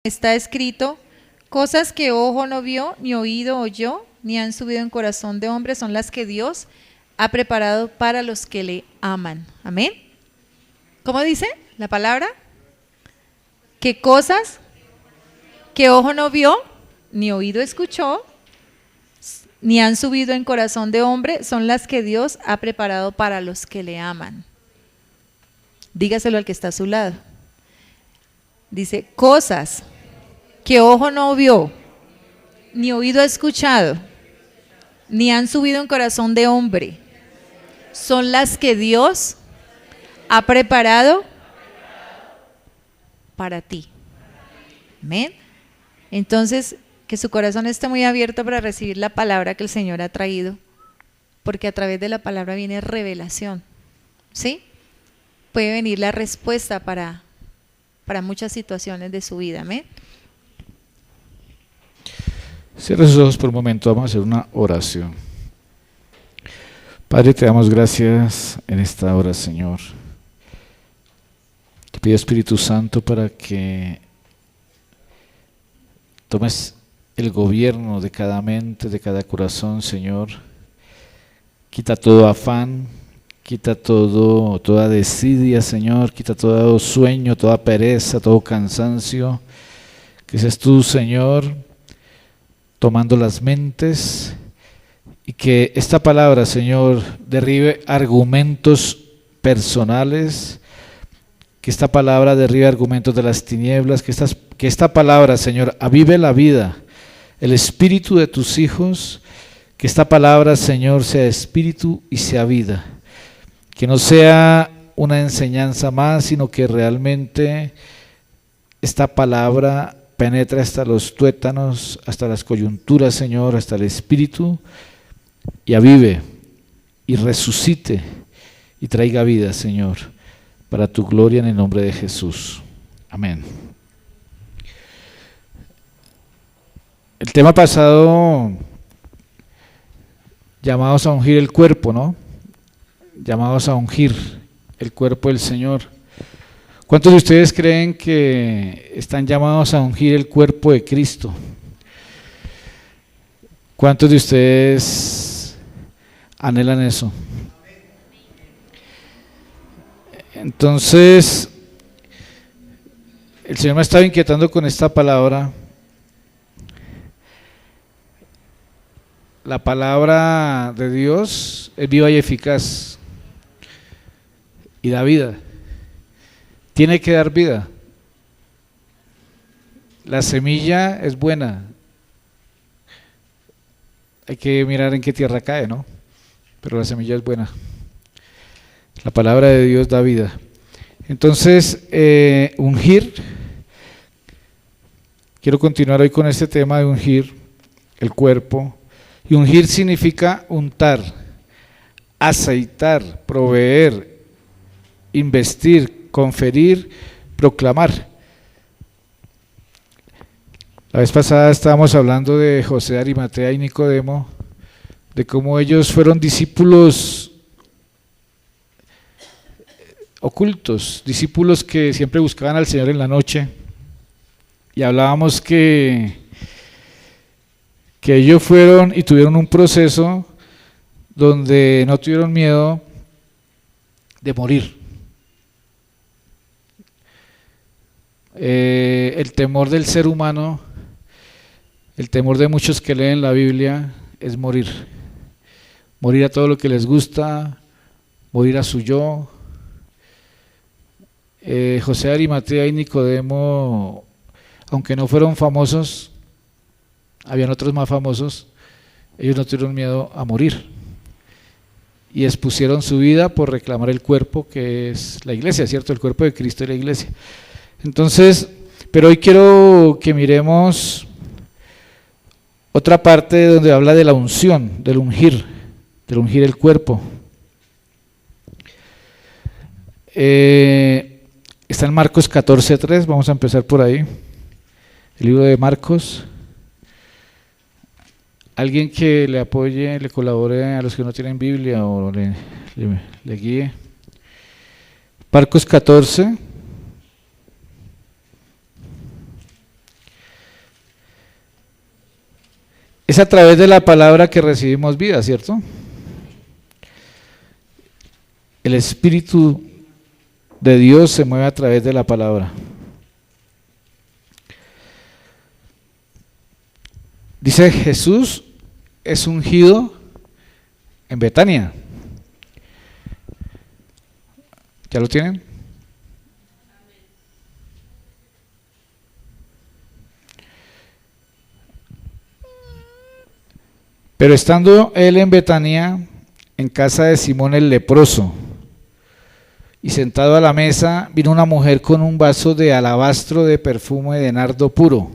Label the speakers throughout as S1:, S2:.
S1: está escrito, cosas que ojo no vio, ni oído oyó, ni han subido en corazón de hombre, son las que Dios ha preparado para los que le aman. Amén. ¿Cómo dice la palabra? ¿Qué cosas que ojo no vio, ni oído escuchó, ni han subido en corazón de hombre, son las que Dios ha preparado para los que le aman? Dígaselo al que está a su lado. Dice, cosas que ojo no vio, ni oído escuchado, ni han subido en corazón de hombre, son las que Dios ha preparado para ti. Amén. Entonces, que su corazón esté muy abierto para recibir la palabra que el Señor ha traído, porque a través de la palabra viene revelación, ¿sí? Puede venir la respuesta para muchas situaciones de su vida. Amén.
S2: Cierra sus ojos por un momento, vamos a hacer una oración. Padre, te damos gracias en esta hora, Señor. Te pido, Espíritu Santo, para que tomes el gobierno de cada mente, de cada corazón, Señor. Quita todo afán, quita toda desidia, Señor, quita todo sueño, toda pereza, todo cansancio. Que seas tú, Señor, tomando las mentes, y que esta palabra, Señor, derribe argumentos personales, que esta palabra derribe argumentos de las tinieblas, que esta palabra, Señor, avive la vida, el espíritu de tus hijos, que esta palabra, Señor, sea espíritu y sea vida, que no sea una enseñanza más, sino que realmente esta palabra penetre hasta los tuétanos, hasta las coyunturas, Señor, hasta el espíritu, y avive, y resucite, y traiga vida, Señor, para tu gloria, en el nombre de Jesús. Amén. El tema pasado, llamados a ungir el cuerpo, ¿no? Llamados a ungir el cuerpo del Señor. ¿Cuántos de ustedes creen que están llamados a ungir el cuerpo de Cristo? ¿Cuántos de ustedes anhelan eso? Entonces, el Señor me estaba inquietando con esta palabra. La palabra de Dios es viva y eficaz y da vida. Tiene que dar vida. La semilla es buena. Hay que mirar en qué tierra cae, ¿no? Pero la semilla es buena. La palabra de Dios da vida. Entonces, ungir. Quiero continuar hoy con este tema de ungir el cuerpo. Y ungir significa untar, aceitar, proveer, investir, conferir, proclamar. La vez pasada estábamos hablando de José de Arimatea y Nicodemo, de cómo ellos fueron discípulos ocultos, discípulos que siempre buscaban al Señor en la noche, y hablábamos que ellos fueron y tuvieron un proceso donde no tuvieron miedo de morir. El temor del ser humano, el temor de muchos que leen la Biblia es morir. Morir a todo lo que les gusta, morir a su yo. José de Arimatea y Nicodemo, aunque no fueron famosos, habían otros más famosos, ellos no tuvieron miedo a morir y expusieron su vida por reclamar el cuerpo que es la iglesia, ¿cierto? El cuerpo de Cristo y la iglesia. Entonces, pero hoy quiero que miremos otra parte donde habla de la unción, del ungir el cuerpo. Está en Marcos 14:3, vamos a empezar por ahí, el libro de Marcos. Alguien que le apoye, le colabore a los que no tienen Biblia o le guíe. Marcos 14. Es a través de la palabra que recibimos vida, ¿cierto? El Espíritu de Dios se mueve a través de la palabra. Dice Jesús es ungido en Betania. ¿Ya lo tienen? Pero estando él en Betania, en casa de Simón el leproso, y sentado a la mesa, vino una mujer con un vaso de alabastro de perfume de nardo puro,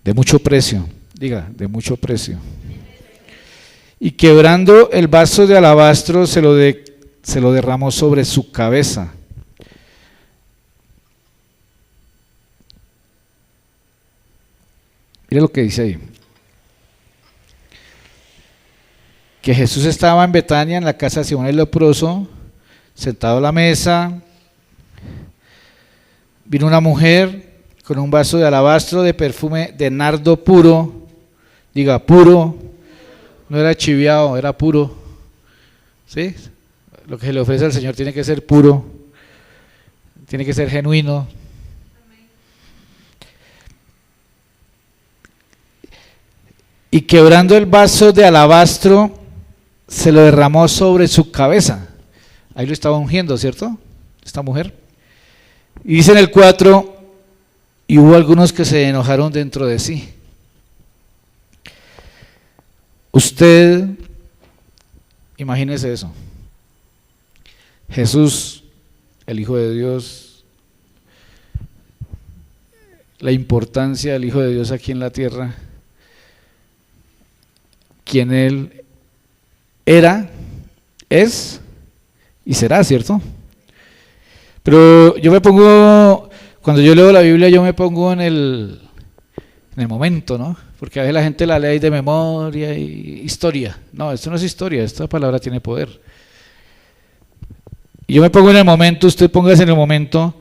S2: de mucho precio, diga, de mucho precio. Y quebrando el vaso de alabastro, se lo derramó sobre su cabeza. Mire lo que dice ahí. Que Jesús estaba en Betania, en la casa de Simón el leproso, sentado a la mesa. Vino una mujer con un vaso de alabastro de perfume de nardo puro, diga puro, no era chiviado, era puro, ¿sí? Lo que se le ofrece al Señor tiene que ser puro, tiene que ser genuino. Y quebrando el vaso de alabastro, se lo derramó sobre su cabeza. Ahí lo estaba ungiendo, ¿cierto? Esta mujer. Y dice en el 4, y hubo algunos que se enojaron dentro de sí. Usted, imagínese eso. Jesús, el Hijo de Dios, la importancia del Hijo de Dios aquí en la tierra, quien Él era, es y será, ¿cierto? Pero yo me pongo, cuando yo leo la Biblia, yo me pongo en el momento, ¿no? Porque a veces la gente la lee de memoria y historia. No, esto no es historia, esta palabra tiene poder. Y yo me pongo en el momento, usted póngase en el momento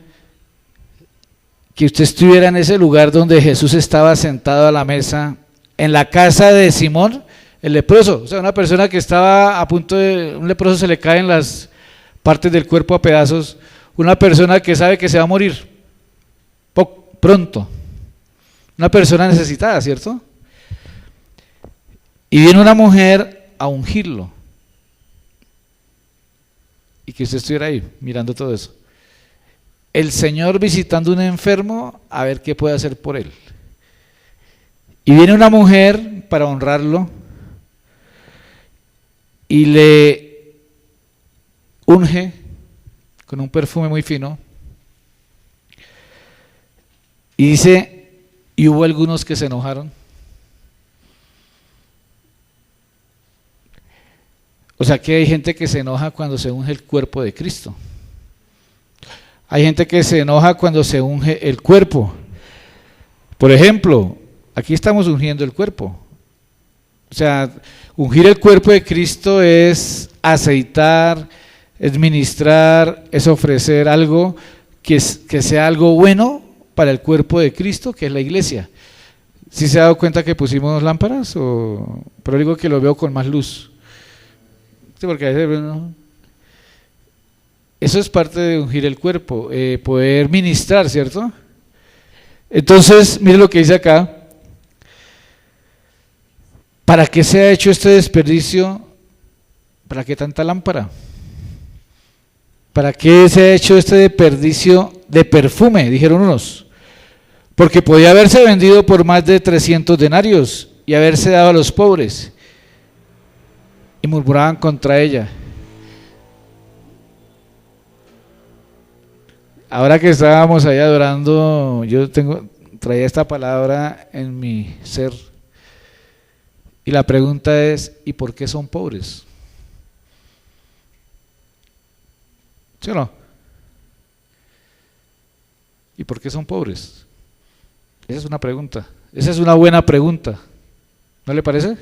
S2: que usted estuviera en ese lugar donde Jesús estaba sentado a la mesa, en la casa de Simón, el leproso. O sea, una persona que estaba a punto de, un leproso se le caen las partes del cuerpo a pedazos, una persona que sabe que se va a morir pronto, una persona necesitada, ¿cierto? Y viene una mujer a ungirlo, y que usted estuviera ahí mirando todo eso. El Señor visitando a un enfermo a ver qué puede hacer por él. Y viene una mujer para honrarlo y le unge con un perfume muy fino. Y dice, y hubo algunos que se enojaron. O sea que hay gente que se enoja cuando se unge el cuerpo de Cristo. Hay gente que se enoja cuando se unge el cuerpo. Por ejemplo, aquí estamos ungiendo el cuerpo. O sea, ungir el cuerpo de Cristo es aceitar, es ministrar, es ofrecer algo que sea algo bueno para el cuerpo de Cristo, que es la iglesia. ¿Sí se ha dado cuenta que pusimos lámparas? Pero digo que lo veo con más luz. Sí, porque a veces, ¿no? Eso es parte de ungir el cuerpo, poder ministrar, ¿cierto? Entonces, mire lo que dice acá. ¿Para qué se ha hecho este desperdicio? ¿Para qué tanta lámpara? ¿Para qué se ha hecho este desperdicio de perfume? Dijeron unos. Porque podía haberse vendido por más de 300 denarios y haberse dado a los pobres. Y murmuraban contra ella. Ahora que estábamos ahí adorando, traía esta palabra en mi ser. Y la pregunta es, ¿y por qué son pobres? ¿Sí o no? ¿Y por qué son pobres? Esa es una pregunta. Esa es una buena pregunta. ¿No le parece?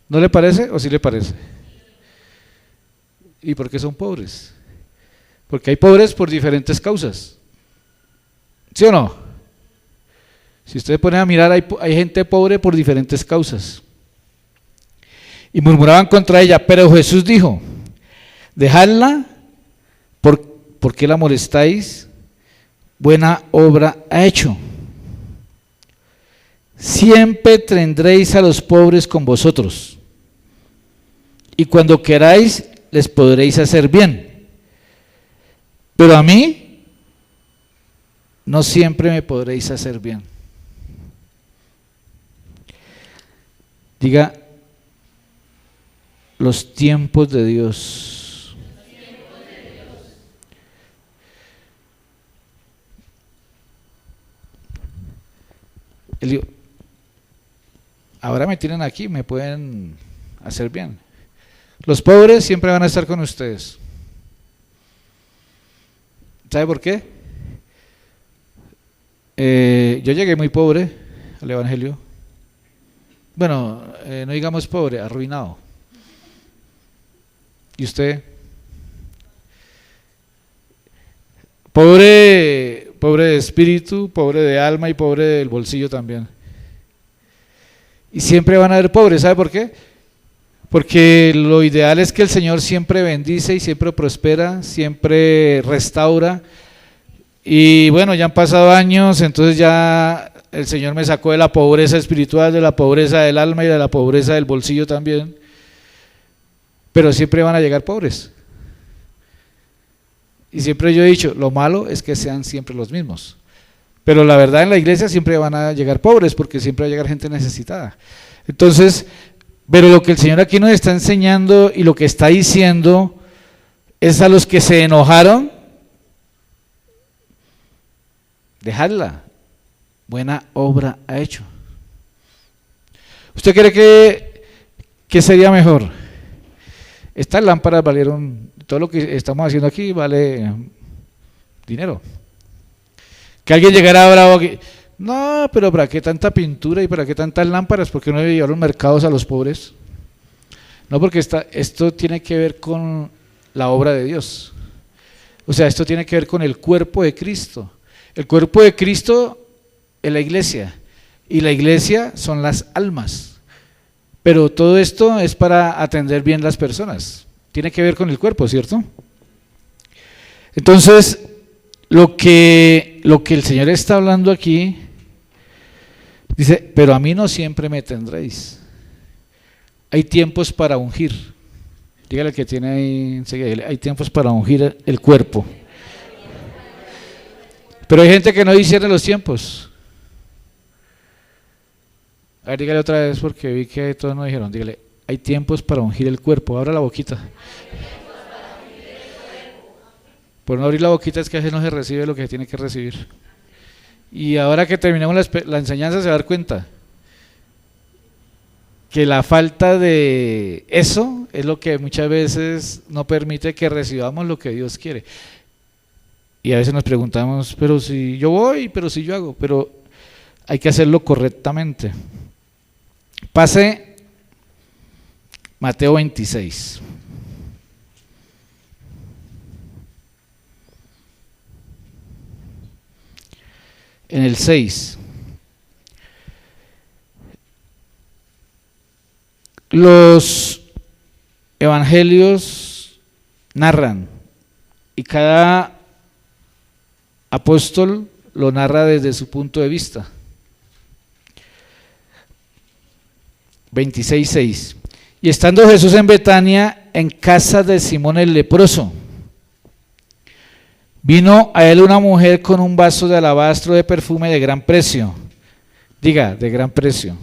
S2: ¿No le parece o sí le parece? ¿Y por qué son pobres? Porque hay pobres por diferentes causas. ¿Sí o no? Si ustedes ponen a mirar, hay gente pobre por diferentes causas. Y murmuraban contra ella, pero Jesús dijo, dejadla, ¿por qué la molestáis? Buena obra ha hecho. Siempre tendréis a los pobres con vosotros, y cuando queráis les podréis hacer bien, pero a mí no siempre me podréis hacer bien. Diga, los tiempos de Dios. Ahora me tienen aquí, me pueden hacer bien. Los pobres siempre van a estar con ustedes. ¿Sabe por qué? Yo llegué muy pobre al Evangelio. Bueno, no digamos pobre, arruinado. ¿Y usted? Pobre de espíritu, pobre de alma y pobre del bolsillo también. Y siempre van a haber pobres, ¿sabe por qué? Porque lo ideal es que el Señor siempre bendice y siempre prospera, siempre restaura. Y bueno, ya han pasado años, entonces ya el Señor me sacó de la pobreza espiritual, de la pobreza del alma y de la pobreza del bolsillo también. Pero siempre van a llegar pobres. Y siempre yo he dicho, lo malo es que sean siempre los mismos. Pero la verdad, en la iglesia siempre van a llegar pobres, porque siempre va a llegar gente necesitada. Entonces, pero lo que el Señor aquí nos está enseñando y lo que está diciendo es a los que se enojaron, dejadla, buena obra ha hecho. ¿Usted cree que sería mejor? Estas lámparas valieron, todo lo que estamos haciendo aquí vale dinero. Que alguien llegara bravo aquí, no, pero ¿para qué tanta pintura y para qué tantas lámparas? ¿Por qué no llevar los mercados a los pobres? No, porque esto tiene que ver con la obra de Dios. O sea, esto tiene que ver con el cuerpo de Cristo. El cuerpo de Cristo es la iglesia, y la iglesia son las almas. Pero todo esto es para atender bien las personas. Tiene que ver con el cuerpo, ¿cierto? Entonces, lo que el Señor está hablando aquí, dice, pero a mí no siempre me tendréis. Hay tiempos para ungir. Dígale al que tiene ahí enseguida, hay tiempos para ungir el cuerpo. Pero hay gente que no discierne los tiempos. A ver, dígale otra vez porque vi que todos no dijeron. Dígale, hay tiempos para ungir el cuerpo. Abra la boquita. Por no abrir la boquita es que a veces no se recibe lo que se tiene que recibir. Y ahora que terminemos la enseñanza se va a dar cuenta que la falta de eso es lo que muchas veces no permite que recibamos lo que Dios quiere. Y a veces nos preguntamos, pero si yo voy, pero si yo hago, pero hay que hacerlo correctamente. Pase Mateo 26. En el 6. Los evangelios narran y cada apóstol lo narra desde su punto de vista. 26:6. Y estando Jesús en Betania, en casa de Simón el leproso, vino a él una mujer con un vaso de alabastro de perfume de gran precio. Diga, de gran precio.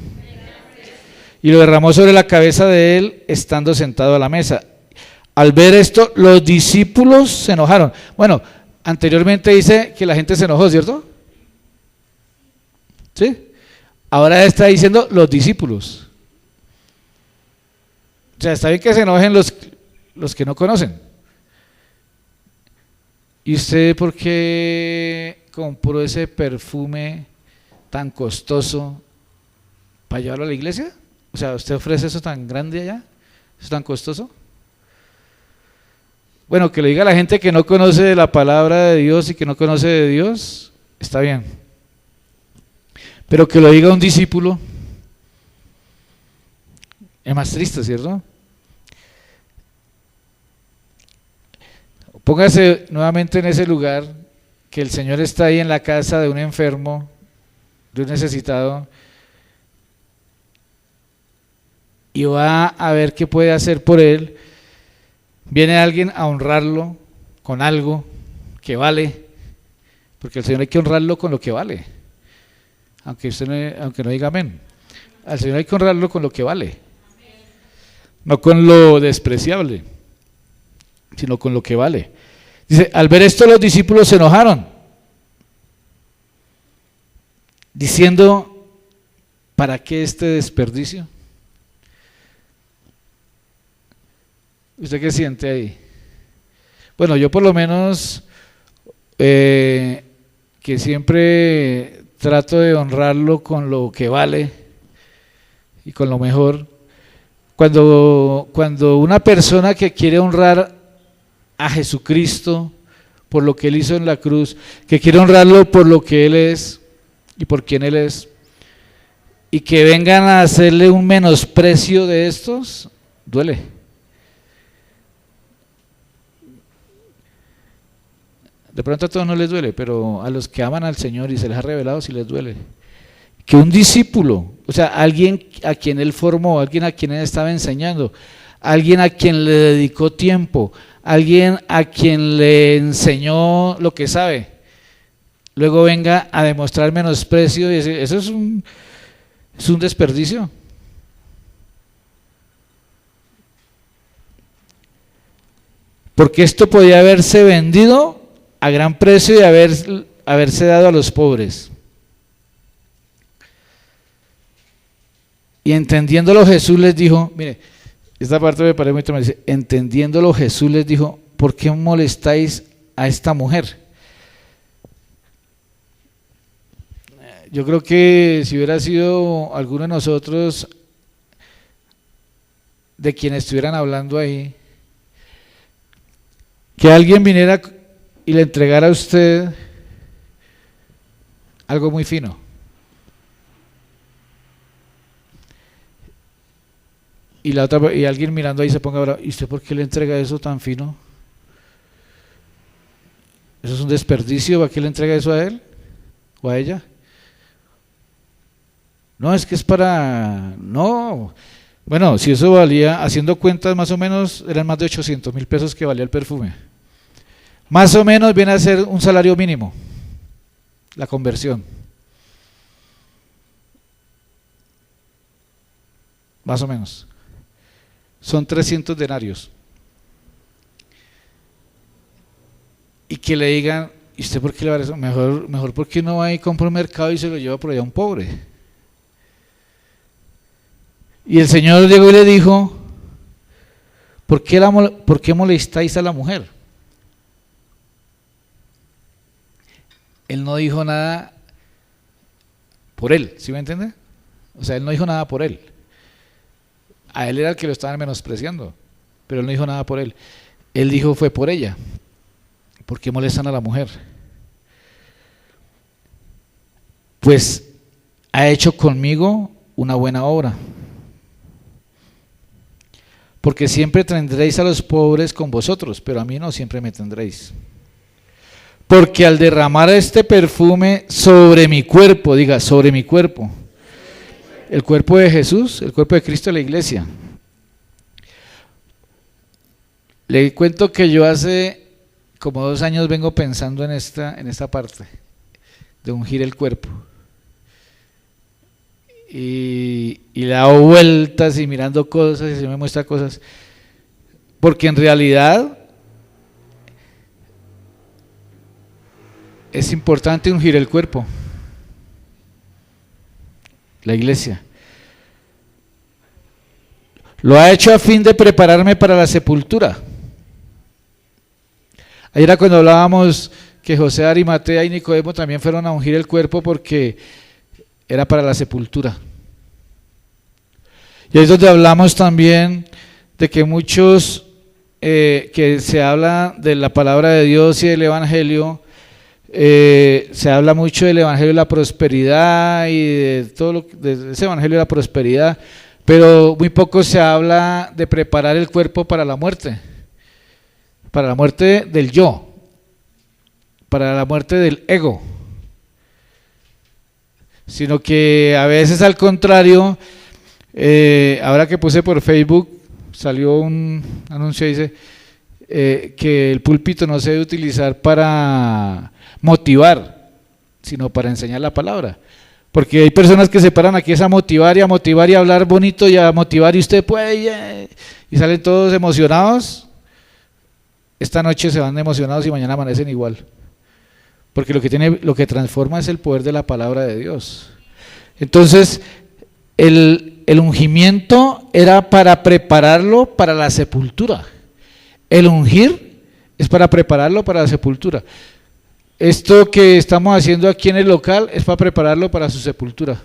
S2: Y lo derramó sobre la cabeza de él, estando sentado a la mesa. Al ver esto, los discípulos se enojaron. Bueno, anteriormente dice que la gente se enojó, ¿cierto? ¿Sí? Ahora está diciendo los discípulos. O sea, está bien que se enojen los que no conocen. ¿Y usted por qué compró ese perfume tan costoso para llevarlo a la iglesia? O sea, ¿usted ofrece eso tan grande allá? ¿Eso tan costoso? Bueno, que le diga a la gente que no conoce de la palabra de Dios y que no conoce de Dios, está bien. Pero que lo diga un discípulo es más triste, ¿cierto? Póngase nuevamente en ese lugar, que el Señor está ahí en la casa de un enfermo, de un necesitado, y va a ver qué puede hacer por él. Viene alguien a honrarlo con algo que vale, porque al Señor hay que honrarlo con lo que vale, aunque no diga amén. Al Señor hay que honrarlo con lo que vale, no con lo despreciable, sino con lo que vale. Dice, al ver esto los discípulos se enojaron, diciendo, ¿para qué este desperdicio? ¿Usted qué siente ahí? Bueno, yo por lo menos, que siempre trato de honrarlo con lo que vale y con lo mejor. Cuando una persona que quiere honrar a Jesucristo por lo que Él hizo en la cruz, que quiere honrarlo por lo que Él es y por quien Él es, y que vengan a hacerle un menosprecio de estos, duele. De pronto a todos no les duele, pero a los que aman al Señor y se les ha revelado sí les duele. Que un discípulo, o sea, alguien a quien Él formó, alguien a quien Él estaba enseñando, alguien a quien le dedicó tiempo, alguien a quien le enseñó lo que sabe, luego venga a demostrar menosprecio y decir, eso es un desperdicio. Porque esto podía haberse vendido a gran precio y haberse dado a los pobres. Y entendiéndolo Jesús les dijo, mire, esta parte me parece muy tremenda, dice, entendiéndolo Jesús les dijo, ¿por qué molestáis a esta mujer? Yo creo que si hubiera sido alguno de nosotros de quienes estuvieran hablando ahí, que alguien viniera y le entregara a usted algo muy fino. Y alguien mirando ahí se ponga bravo, ¿y usted por qué le entrega eso tan fino? ¿Eso es un desperdicio? ¿Para qué le entrega eso a él o a ella? No, es que es para... No. Bueno, si eso valía, haciendo cuentas más o menos, eran más de 800,000 pesos que valía el perfume. Más o menos viene a ser un salario mínimo, la conversión. Más o menos. Son 300 denarios. Y que le digan, ¿y usted por qué le va a eso? Mejor porque no va y compra un mercado y se lo lleva por allá a un pobre. Y el Señor llegó y le dijo, ¿por qué molestáis a la mujer? Él no dijo nada por él, ¿sí me entiende? O sea, él no dijo nada por él. A él era el que lo estaban menospreciando, pero él no dijo nada por él. Él dijo fue por ella. ¿Por qué molestan a la mujer? Pues ha hecho conmigo una buena obra. Porque siempre tendréis a los pobres con vosotros, pero a mí no siempre me tendréis. Porque al derramar este perfume sobre mi cuerpo, diga, sobre mi cuerpo, el cuerpo de Jesús, el cuerpo de Cristo, la iglesia. Le cuento que yo hace como 2 años vengo pensando en esta parte de ungir el cuerpo. Y le he dado vueltas y mirando cosas y se me muestra cosas. Porque en realidad es importante ungir el cuerpo. La iglesia lo ha hecho a fin de prepararme para la sepultura. Ayer cuando hablábamos que José de Arimatea y Nicodemo también fueron a ungir el cuerpo porque era para la sepultura. Y ahí es donde hablamos también de que muchos que se habla de la palabra de Dios y del evangelio, Se habla mucho del evangelio de la prosperidad y de todo de ese evangelio de la prosperidad, pero muy poco se habla de preparar el cuerpo para la muerte del yo, para la muerte del ego, sino que a veces al contrario. Ahora que puse por Facebook, salió un anuncio, dice que el púlpito no se debe utilizar para motivar, sino para enseñar la palabra. Porque hay personas que se paran aquí es a motivar y a hablar bonito y a motivar y usted puede, y salen todos emocionados. Esta noche se van emocionados y mañana amanecen igual. Porque lo que transforma es el poder de la palabra de Dios. Entonces, el ungimiento era para prepararlo para la sepultura. El ungir es para prepararlo para la sepultura. Esto que estamos haciendo aquí en el local es para prepararlo para su sepultura.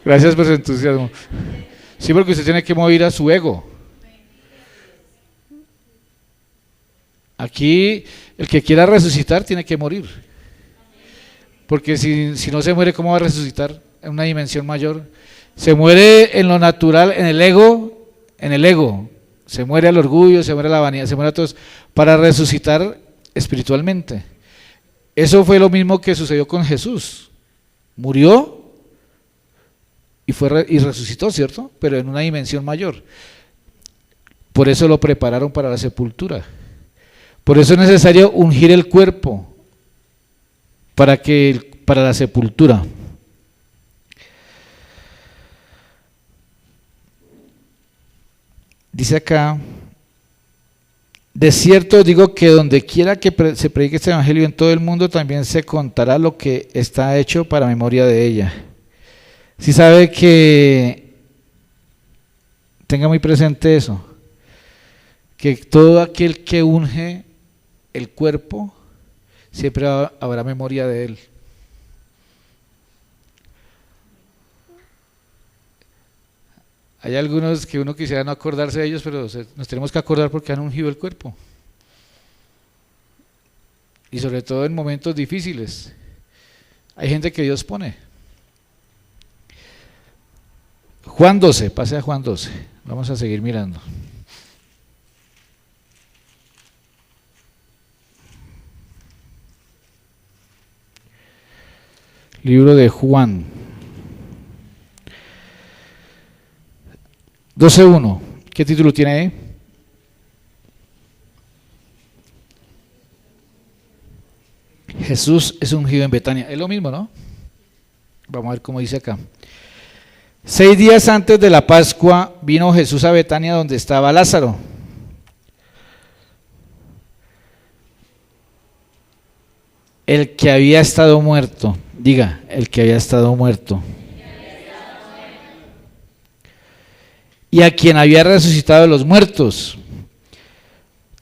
S2: Gracias por su entusiasmo. Sí, porque usted tiene que mover a su ego. Aquí el que quiera resucitar tiene que morir. Porque si no se muere, ¿cómo va a resucitar en una dimensión mayor? Se muere en lo natural, en el ego, se muere el orgullo, se muere la vanidad, se muere a todos, para resucitar espiritualmente. Eso fue lo mismo que sucedió con Jesús. Murió y resucitó, ¿cierto? Pero en una dimensión mayor. Por eso lo prepararon para la sepultura. Por eso es necesario ungir el cuerpo para la sepultura. Dice acá: de cierto digo que donde quiera que se predique este evangelio en todo el mundo, también se contará lo que está hecho para memoria de ella. Si sabe que tenga muy presente eso, que todo aquel que unge el cuerpo, siempre habrá memoria de él. Hay algunos que uno quisiera no acordarse de ellos, pero nos tenemos que acordar porque han ungido el cuerpo. Y sobre todo en momentos difíciles. Hay gente que Dios pone. Juan 12, pase a Juan 12. Vamos a seguir mirando. Libro de Juan 12:1. ¿Qué título tiene ahí? Jesús es ungido en Betania. Es lo mismo, ¿no? Vamos a ver cómo dice acá. 6 días antes de la Pascua vino Jesús a Betania donde estaba Lázaro. El que había estado muerto. Diga, el que había estado muerto. Y a quien había resucitado de los muertos.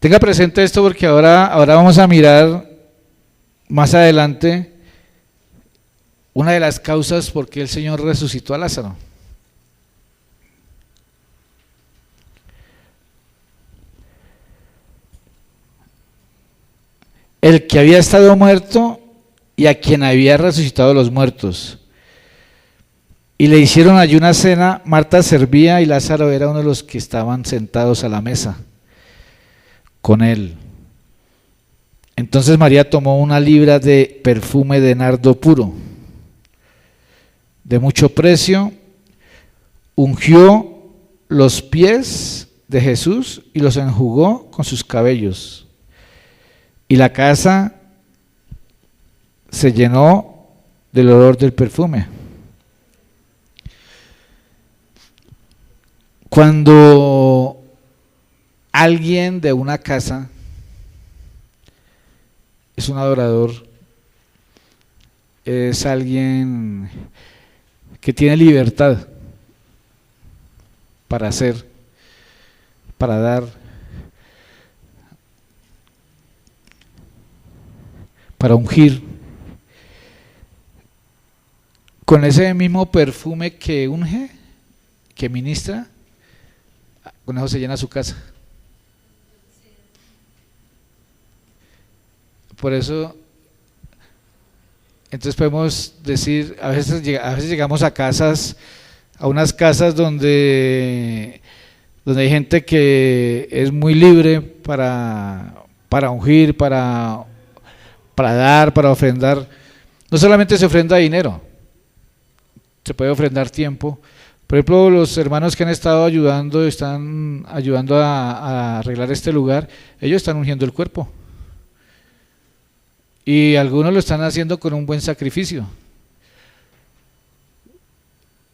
S2: Tenga presente esto porque ahora vamos a mirar más adelante una de las causas por qué el Señor resucitó a Lázaro. El que había estado muerto y a quien había resucitado de los muertos. Y le hicieron allí una cena. Marta servía y Lázaro era uno de los que estaban sentados a la mesa con él. Entonces María tomó 1 libra de perfume de nardo puro, de mucho precio, ungió los pies de Jesús y los enjugó con sus cabellos. Y la casa se llenó del olor del perfume. Cuando alguien de una casa es un adorador, es alguien que tiene libertad para hacer, para dar, para ungir, con ese mismo perfume que unge, que ministra, con eso se llena su casa. Por eso, entonces podemos decir, a veces llegamos a casas, a unas casas donde hay gente que es muy libre para ungir, para dar, para ofrendar. No solamente se ofrenda dinero, se puede ofrendar tiempo. Por ejemplo, los hermanos que han estado ayudando, están ayudando a arreglar este lugar, ellos están ungiendo el cuerpo. Y algunos lo están haciendo con un buen sacrificio.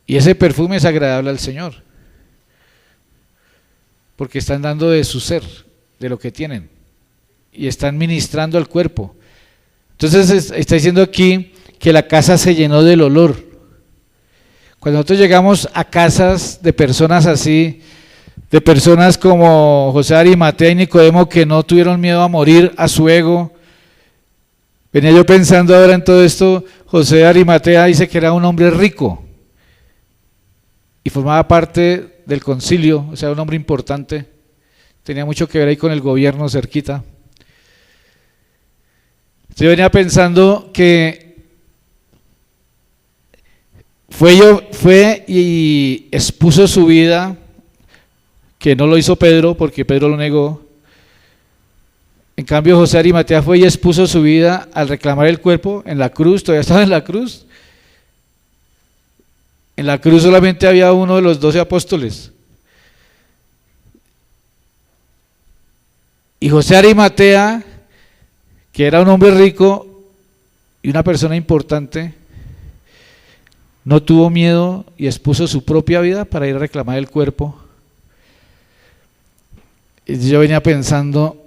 S2: Y ese perfume es agradable al Señor, porque están dando de su ser, de lo que tienen, y están ministrando al cuerpo. Entonces está diciendo aquí que la casa se llenó del olor. Cuando nosotros llegamos a casas de personas así, de personas como José de Arimatea y Nicodemo, que no tuvieron miedo a morir a su ego. Venía yo pensando ahora en todo esto. José de Arimatea dice que era un hombre rico y formaba parte del concilio, o sea, un hombre importante, tenía mucho que ver ahí con el gobierno cerquita. Yo venía pensando que fue y expuso su vida, que no lo hizo Pedro, porque Pedro lo negó. En cambio, José de Arimatea fue y expuso su vida al reclamar el cuerpo en la cruz. Todavía estaba en la cruz. En la cruz solamente había uno de los 12 apóstoles. Y José de Arimatea, que era un hombre rico y una persona importante, no tuvo miedo y expuso su propia vida para ir a reclamar el cuerpo. Y yo venía pensando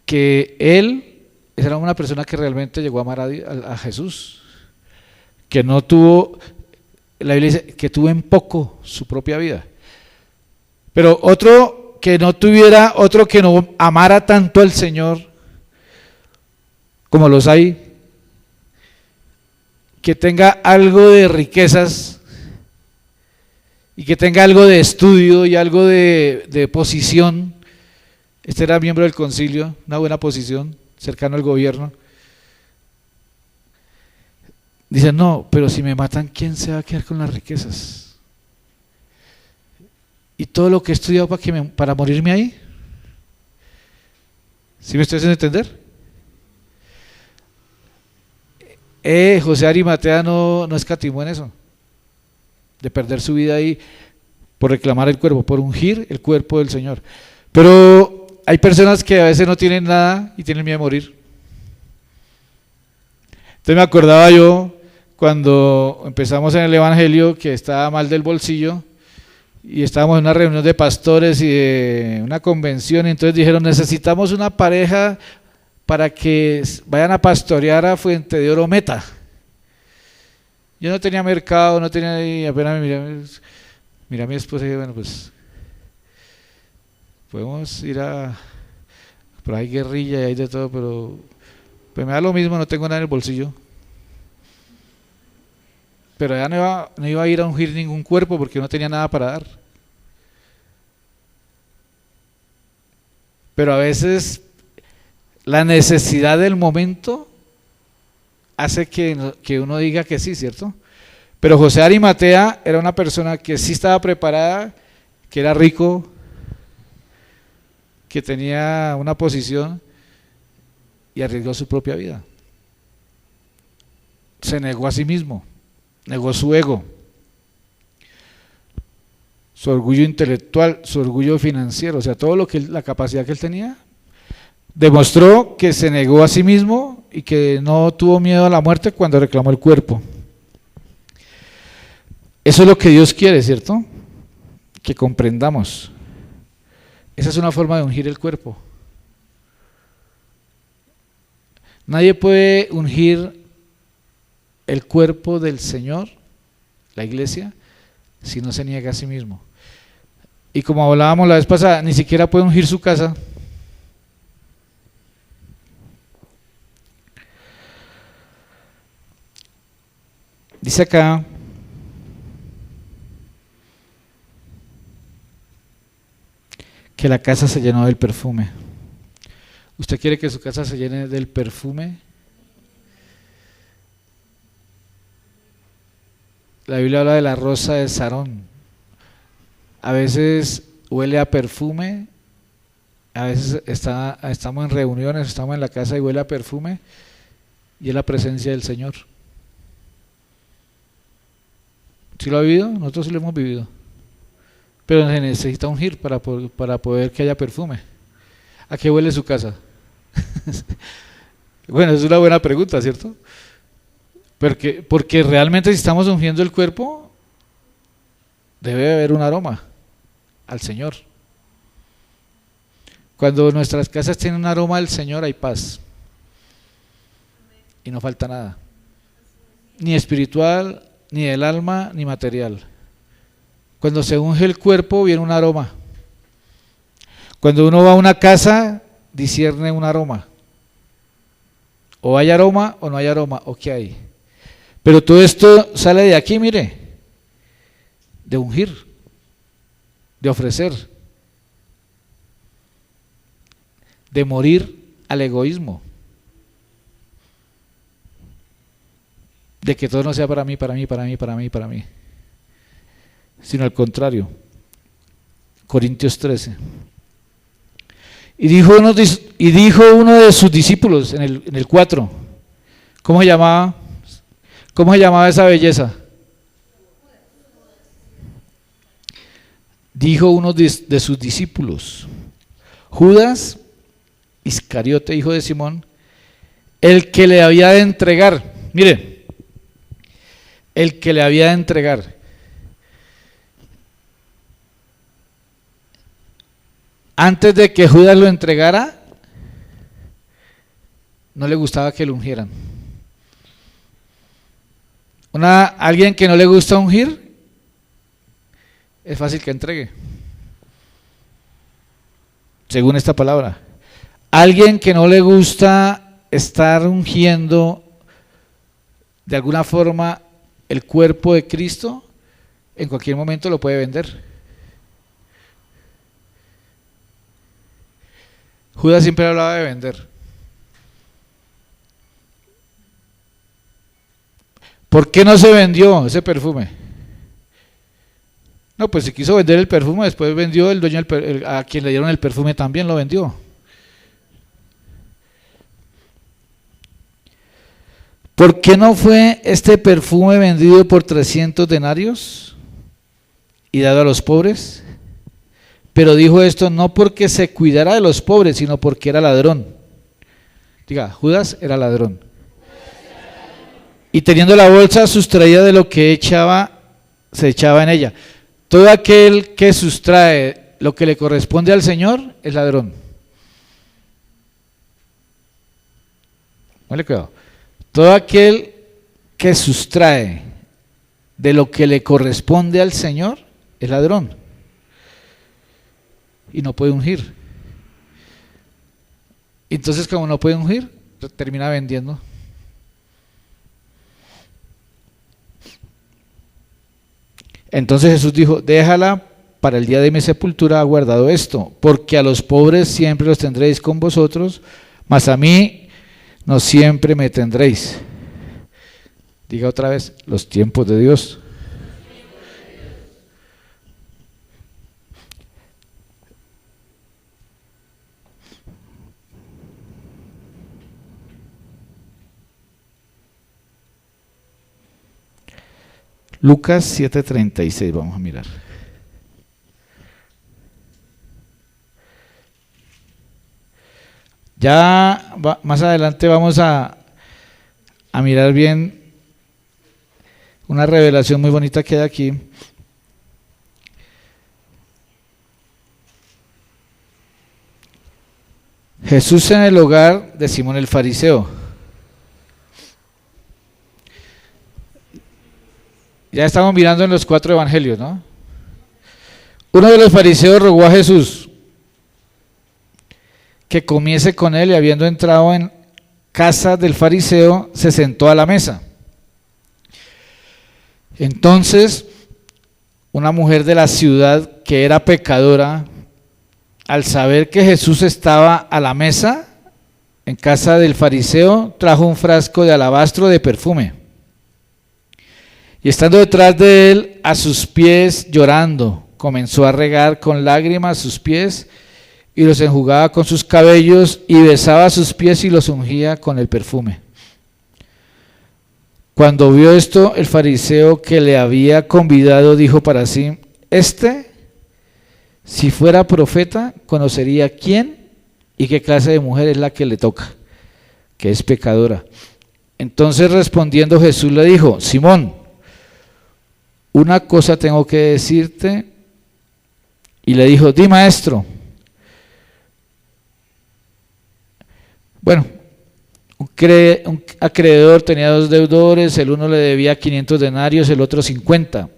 S2: que él era una persona que realmente llegó a amar a Jesús, que no tuvo, la Biblia dice que tuvo en poco su propia vida. Pero otro que no amara tanto al Señor, como los hay, que tenga algo de riquezas y que tenga algo de estudio y algo de posición. Este era miembro del concilio, una buena posición, cercano al gobierno. Dice, no, pero si me matan, ¿quién se va a quedar con las riquezas? ¿Y todo lo que he estudiado para morirme ahí? ¿Sí me estoy haciendo entender? José Arimatea no escatimó en eso, de perder su vida ahí por reclamar el cuerpo, por ungir el cuerpo del Señor. Pero hay personas que a veces no tienen nada y tienen miedo de morir. Entonces me acordaba yo cuando empezamos en el Evangelio, que estaba mal del bolsillo y estábamos en una reunión de pastores y de una convención, y entonces dijeron, necesitamos una pareja para que vayan a pastorear a Fuente de Oro Meta. Yo no tenía mercado, no tenía, y apenas mira a mi esposa y dije, bueno, pues podemos ir pero hay guerrilla y hay de todo, pero pues me da lo mismo, no tengo nada en el bolsillo. Pero ya no iba a ir a ungir ningún cuerpo porque no tenía nada para dar. Pero a veces la necesidad del momento hace que uno diga que sí, ¿cierto? Pero José de Arimatea era una persona que sí estaba preparada, que era rico, que tenía una posición y arriesgó su propia vida. Se negó a sí mismo, negó su ego, su orgullo intelectual, su orgullo financiero, o sea, todo la capacidad que él tenía. Demostró que se negó a sí mismo y que no tuvo miedo a la muerte cuando reclamó el cuerpo. Eso es lo que Dios quiere, ¿cierto? Que comprendamos. Esa es una forma de ungir el cuerpo. Nadie puede ungir el cuerpo del Señor, la iglesia, si no se niega a sí mismo. Y como hablábamos la vez pasada, ni siquiera puede ungir su casa. Dice acá que la casa se llenó del perfume. ¿Usted quiere que su casa se llene del perfume? La Biblia habla de la rosa de Sarón. A veces huele a perfume, a veces estamos en reuniones, estamos en la casa y huele a perfume, y es la presencia del Señor. ¿Sí lo ha vivido? Nosotros sí lo hemos vivido. Pero se necesita ungir para poder que haya perfume. ¿A qué huele su casa? Bueno, es una buena pregunta, ¿cierto? Porque realmente si estamos ungiendo el cuerpo, debe haber un aroma al Señor. Cuando nuestras casas tienen un aroma al Señor, hay paz. Y no falta nada. Ni espiritual, ni del alma, ni material. Cuando se unge el cuerpo, viene un aroma. Cuando uno va a una casa, discierne un aroma. O hay aroma o no hay aroma, o qué hay. Pero todo esto sale de aquí, mire, de ungir, de ofrecer, de morir al egoísmo, de que todo no sea para mí, sino al contrario. Corintios 13. Y dijo uno de sus discípulos en el 4, ¿cómo se llamaba? ¿Cómo se llamaba esa belleza? Dijo uno de sus discípulos, Judas Iscariote, hijo de Simón, el que le había de entregar. Mire, el que le había de entregar. Antes de que Judas lo entregara, no le gustaba que lo ungieran. Alguien que no le gusta ungir, es fácil que entregue. Según esta palabra. Alguien que no le gusta estar ungiendo de alguna forma el cuerpo de Cristo, en cualquier momento lo puede vender. Judas siempre hablaba de vender. ¿Por qué no se vendió ese perfume? No, pues si quiso vender el perfume, después vendió el dueño a quien le dieron el perfume también lo vendió. ¿Por qué no fue este perfume vendido por 300 denarios y dado a los pobres? Pero dijo esto no porque se cuidara de los pobres, sino porque era ladrón. Diga, Judas era ladrón. Y teniendo la bolsa sustraída de lo que se echaba en ella. Todo aquel que sustrae lo que le corresponde al Señor es ladrón. Ponle cuidado. Todo aquel que sustrae de lo que le corresponde al Señor es ladrón. Y no puede ungir. Entonces, como no puede ungir, termina vendiendo. Entonces Jesús dijo, déjala, para el día de mi sepultura ha guardado esto, porque a los pobres siempre los tendréis con vosotros, mas a mí no siempre me tendréis. Diga otra vez, los tiempos de Dios. Lucas 7:36, vamos a mirar. Más adelante vamos a mirar bien una revelación muy bonita que hay aquí. Jesús en el hogar de Simón el fariseo. Ya estamos mirando en los 4 evangelios, ¿no? Uno de los fariseos rogó a Jesús que comiese con él, y habiendo entrado en casa del fariseo, se sentó a la mesa. Entonces, una mujer de la ciudad que era pecadora, al saber que Jesús estaba a la mesa, en casa del fariseo, trajo un frasco de alabastro de perfume. Y estando detrás de él, a sus pies llorando, comenzó a regar con lágrimas sus pies y los enjugaba con sus cabellos y besaba sus pies y los ungía con el perfume. Cuando vio esto, el fariseo que le había convidado dijo para sí: si fuera profeta, conocería quién y qué clase de mujer es la que le toca, que es pecadora. Entonces respondiendo Jesús le dijo: Simón, una cosa tengo que decirte. Y le dijo: di, maestro. Bueno, un acreedor tenía 2 deudores, el uno le debía 500 denarios, el otro 50.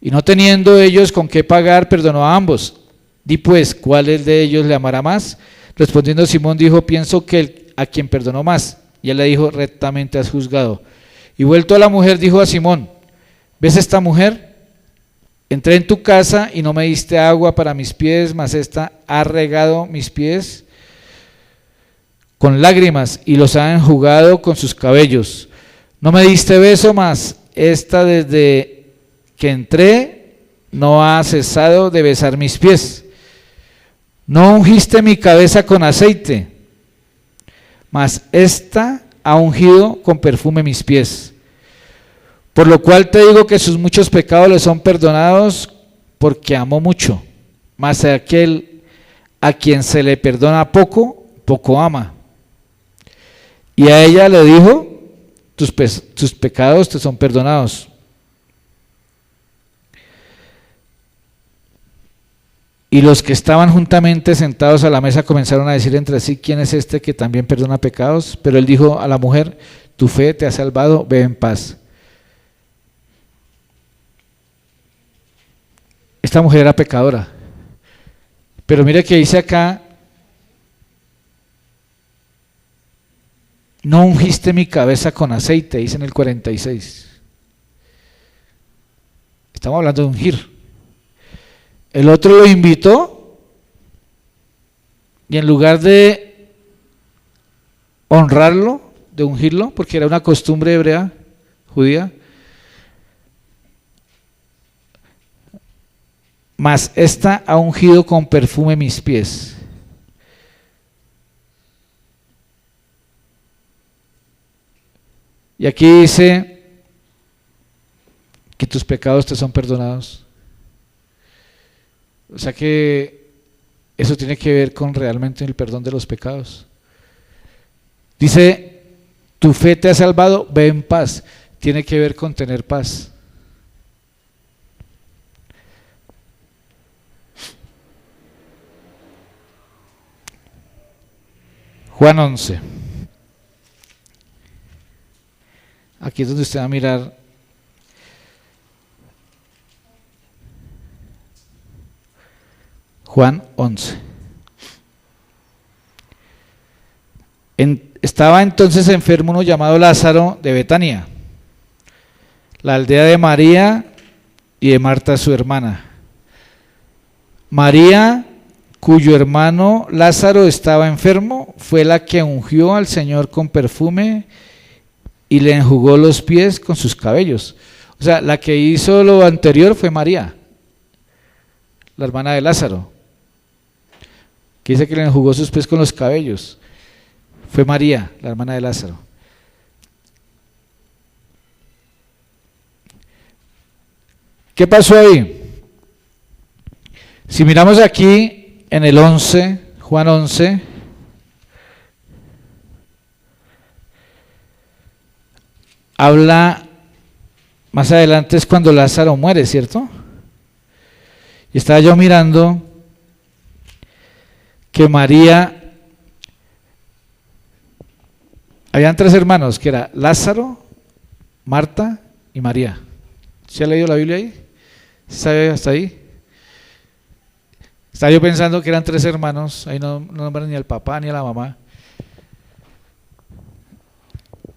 S2: Y no teniendo ellos con qué pagar, perdonó a ambos. Di pues, ¿cuál de ellos le amará más? Respondiendo Simón dijo: pienso que a quien perdonó más. Y él le dijo: rectamente has juzgado. Y vuelto a la mujer dijo a Simón: ¿ves esta mujer? Entré en tu casa y no me diste agua para mis pies, mas esta ha regado mis pies con lágrimas y los ha enjugado con sus cabellos. No me diste beso, mas esta desde que entré no ha cesado de besar mis pies. No ungiste mi cabeza con aceite, mas esta ha ungido con perfume mis pies. Por lo cual te digo que sus muchos pecados le son perdonados, porque amó mucho. Mas aquel a quien se le perdona poco, poco ama. Y a ella le dijo: tus pecados te son perdonados. Y los que estaban juntamente sentados a la mesa comenzaron a decir entre sí: ¿quién es este que también perdona pecados? Pero él dijo a la mujer: tu fe te ha salvado, ve en paz. Esta mujer era pecadora. Pero mire que dice acá: no ungiste mi cabeza con aceite, dice en el 46. Estamos hablando de ungir. El otro lo invitó y en lugar de honrarlo, de ungirlo, porque era una costumbre hebrea, judía, mas esta ha ungido con perfume mis pies. Y aquí dice que tus pecados te son perdonados. O sea que eso tiene que ver con realmente el perdón de los pecados. Dice: tu fe te ha salvado, ve en paz. Tiene que ver con tener paz. Juan 11. Aquí es donde usted va a mirar Juan 11. Estaba entonces enfermo uno llamado Lázaro de Betania, la aldea de María y de Marta su hermana. María, cuyo hermano Lázaro estaba enfermo, fue la que ungió al Señor con perfume y le enjugó los pies con sus cabellos. O sea, la que hizo lo anterior fue María, la hermana de Lázaro, que dice que le enjugó sus pies con los cabellos. Fue María, la hermana de Lázaro. ¿Qué pasó ahí? Si miramos aquí en el 11, Juan 11, habla, más adelante es cuando Lázaro muere, ¿cierto? Y estaba yo mirando que María, habían 3 hermanos, que era Lázaro, Marta y María. ¿Se ha leído la Biblia ahí? ¿Sabe hasta ahí? Estaba yo pensando que eran 3 hermanos, ahí no nombran ni al papá ni a la mamá.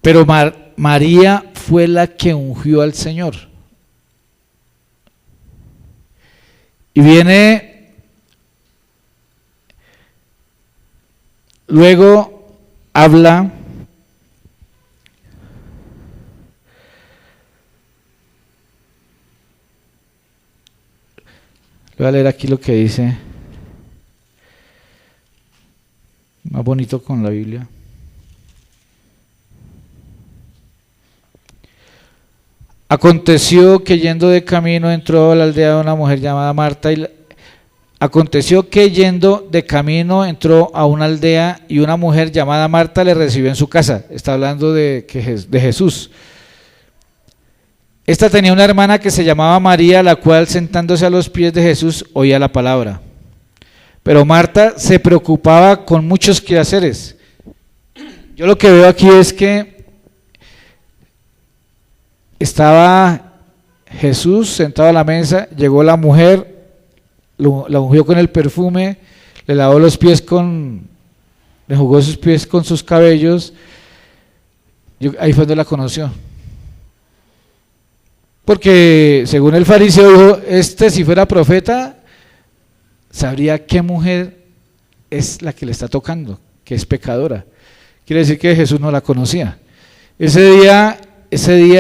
S2: Pero María fue la que ungió al Señor. Y viene luego habla voy a leer aquí lo que dice, más bonito con la Biblia. Aconteció que yendo de camino entró a la aldea de una mujer llamada Marta Aconteció que yendo de camino entró a una aldea y una mujer llamada Marta le recibió en su casa. Está hablando de Jesús. Esta tenía una hermana que se llamaba María, la cual sentándose a los pies de Jesús oía la palabra. Pero Marta se preocupaba con muchos quehaceres. Yo lo que veo aquí es que estaba Jesús sentado a la mesa, llegó la mujer, la ungió con el perfume, le lavó los pies le jugó sus pies con sus cabellos. Ahí fue donde la conoció. Porque según el fariseo dijo, si fuera profeta, sabría qué mujer es la que le está tocando, que es pecadora. Quiere decir que Jesús no la conocía. Ese día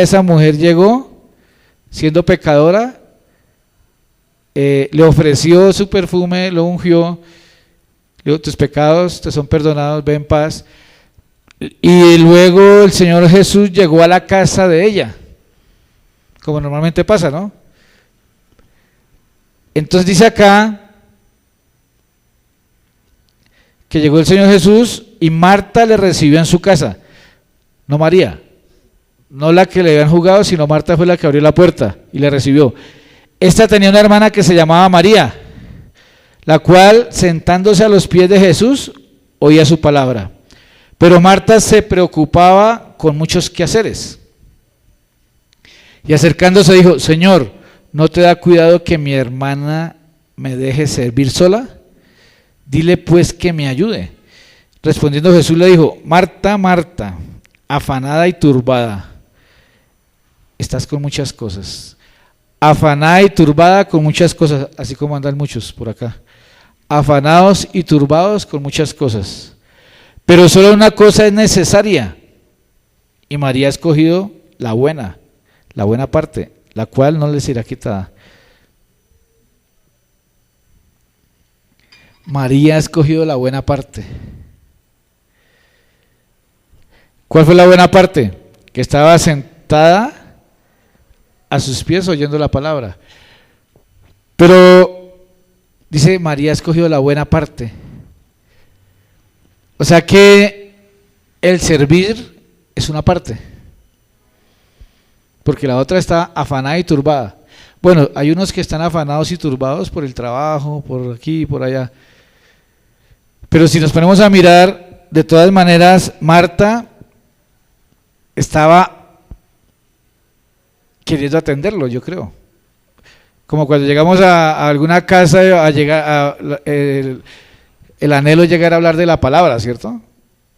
S2: esa mujer llegó siendo pecadora, le ofreció su perfume, lo ungió, le dijo, tus pecados te son perdonados, ve en paz. Y luego el Señor Jesús llegó a la casa de ella, como normalmente pasa, ¿no? Entonces dice acá que llegó el Señor Jesús y Marta le recibió en su casa, no María, no la que le habían jugado, sino Marta fue la que abrió la puerta y le recibió. Esta tenía una hermana que se llamaba María, la cual sentándose a los pies de Jesús oía su palabra. Pero Marta se preocupaba con muchos quehaceres. Y acercándose dijo, Señor, ¿no te da cuidado que mi hermana me deje servir sola? Dile pues que me ayude. Respondiendo Jesús le dijo, Marta, Marta, afanada y turbada, estás con muchas cosas. Afanada y turbada con muchas cosas, así como andan muchos por acá. Afanados y turbados con muchas cosas. Pero solo una cosa es necesaria, y María ha escogido la buena parte, la cual no le será quitada. María ha escogido la buena parte. ¿Cuál fue la buena parte? Que estaba sentada a sus pies oyendo la palabra. Pero dice, María ha escogido la buena parte. O sea que el servir es una parte, porque la otra está afanada y turbada. Bueno, hay unos que están afanados y turbados por el trabajo, por aquí y por allá. Pero si nos ponemos a mirar, de todas maneras, Marta estaba queriendo atenderlo, yo creo. Como cuando llegamos a alguna casa, el anhelo es llegar a hablar de la palabra, ¿cierto?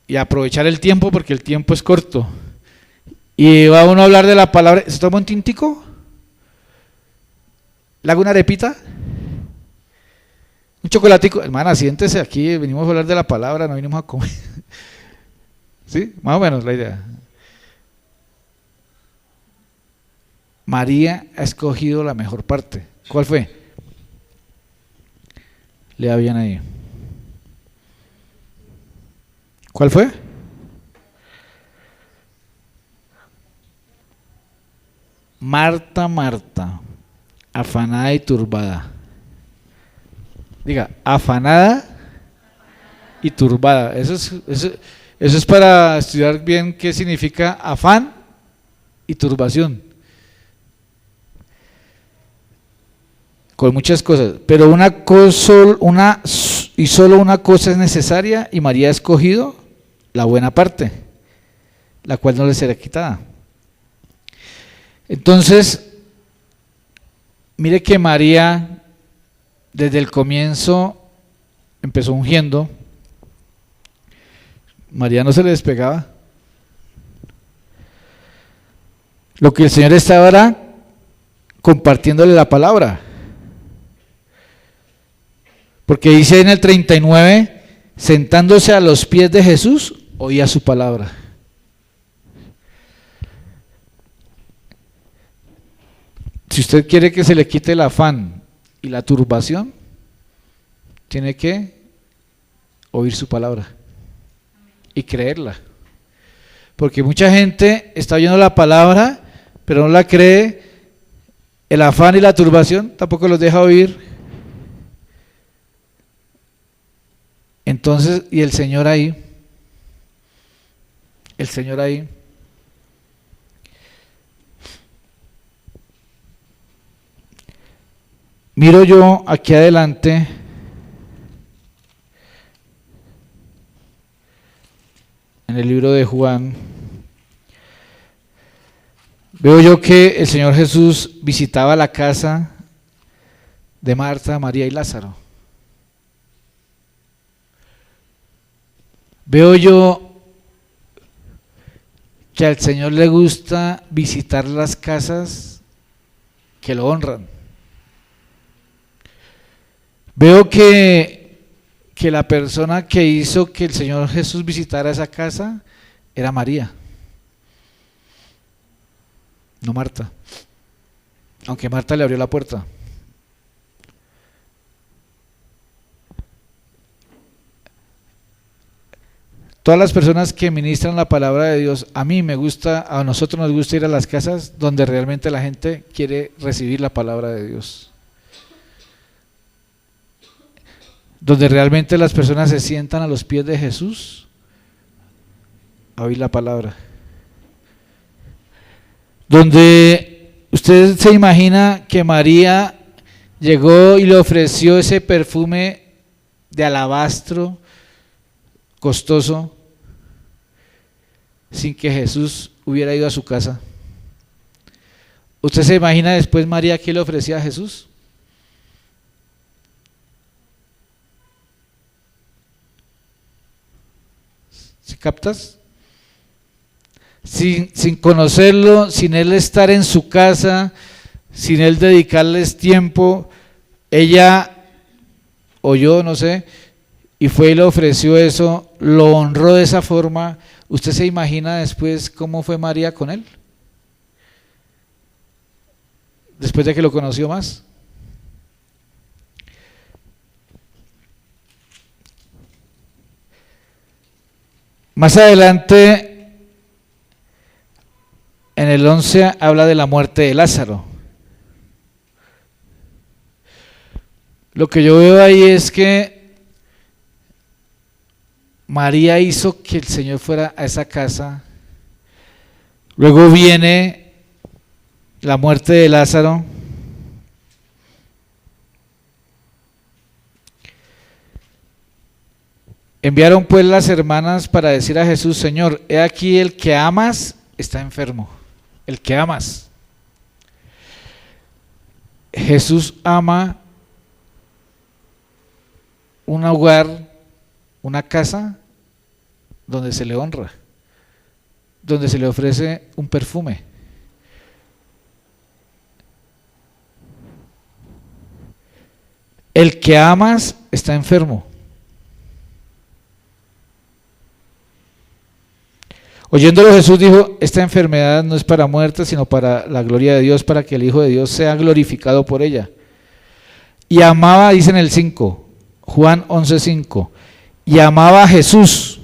S2: Y aprovechar el tiempo, porque el tiempo es corto. Y va uno a hablar de la palabra. ¿Se toma un tintico? ¿Le hago una arepita? ¿Un chocolatico? Hermana, siéntese aquí, venimos a hablar de la palabra, no vinimos a comer. ¿Sí? Más o menos la idea. María ha escogido la mejor parte. ¿Cuál fue? Lea bien ahí. ¿Cuál fue? Marta, Marta, afanada y turbada. Diga, afanada y turbada. Eso es para estudiar bien qué significa afán y turbación. Con muchas cosas, pero solo una cosa es necesaria, y María ha escogido la buena parte, la cual no le será quitada. Entonces, mire que María desde el comienzo empezó ungiendo. María no se le despegaba. Lo que el Señor estaba ahora compartiéndole la palabra. Porque dice en el 39, sentándose a los pies de Jesús, oía su palabra. Si usted quiere que se le quite el afán y la turbación, tiene que oír su palabra y creerla. Porque mucha gente está oyendo la palabra, pero no la cree. El afán y la turbación tampoco los deja oír. Entonces, y el Señor ahí. Miro yo aquí adelante en el libro de Juan, veo yo que el Señor Jesús visitaba la casa de Marta, María y Lázaro. Veo yo que al Señor le gusta visitar las casas que lo honran. Veo que la persona que hizo que el Señor Jesús visitara esa casa era María, no Marta, aunque Marta le abrió la puerta. Todas las personas que ministran la palabra de Dios, a nosotros nos gusta ir a las casas donde realmente la gente quiere recibir la palabra de Dios, donde realmente las personas se sientan a los pies de Jesús a oír la palabra, donde usted se imagina que María llegó y le ofreció ese perfume de alabastro costoso sin que Jesús hubiera ido a su casa. ¿Usted se imagina después María qué le ofrecía a Jesús? ¿Sí captas? Sin conocerlo, sin él estar en su casa, sin él dedicarles tiempo, ella oyó, no sé, y fue y le ofreció eso, lo honró de esa forma. ¿Usted se imagina después cómo fue María con él? Después de que lo conoció más. Más adelante, en el 11, habla de la muerte de Lázaro. Lo que yo veo ahí es que María hizo que el Señor fuera a esa casa. Luego viene la muerte de Lázaro. Enviaron pues las hermanas para decir a Jesús: Señor, he aquí el que amas está enfermo. El que amas. Jesús ama un hogar, una casa donde se le honra, donde se le ofrece un perfume. El que amas está enfermo. Oyéndolo Jesús dijo: esta enfermedad no es para muerte, sino para la gloria de Dios, para que el Hijo de Dios sea glorificado por ella. Y amaba, dice en el 5, Juan 11:5, y amaba a Jesús,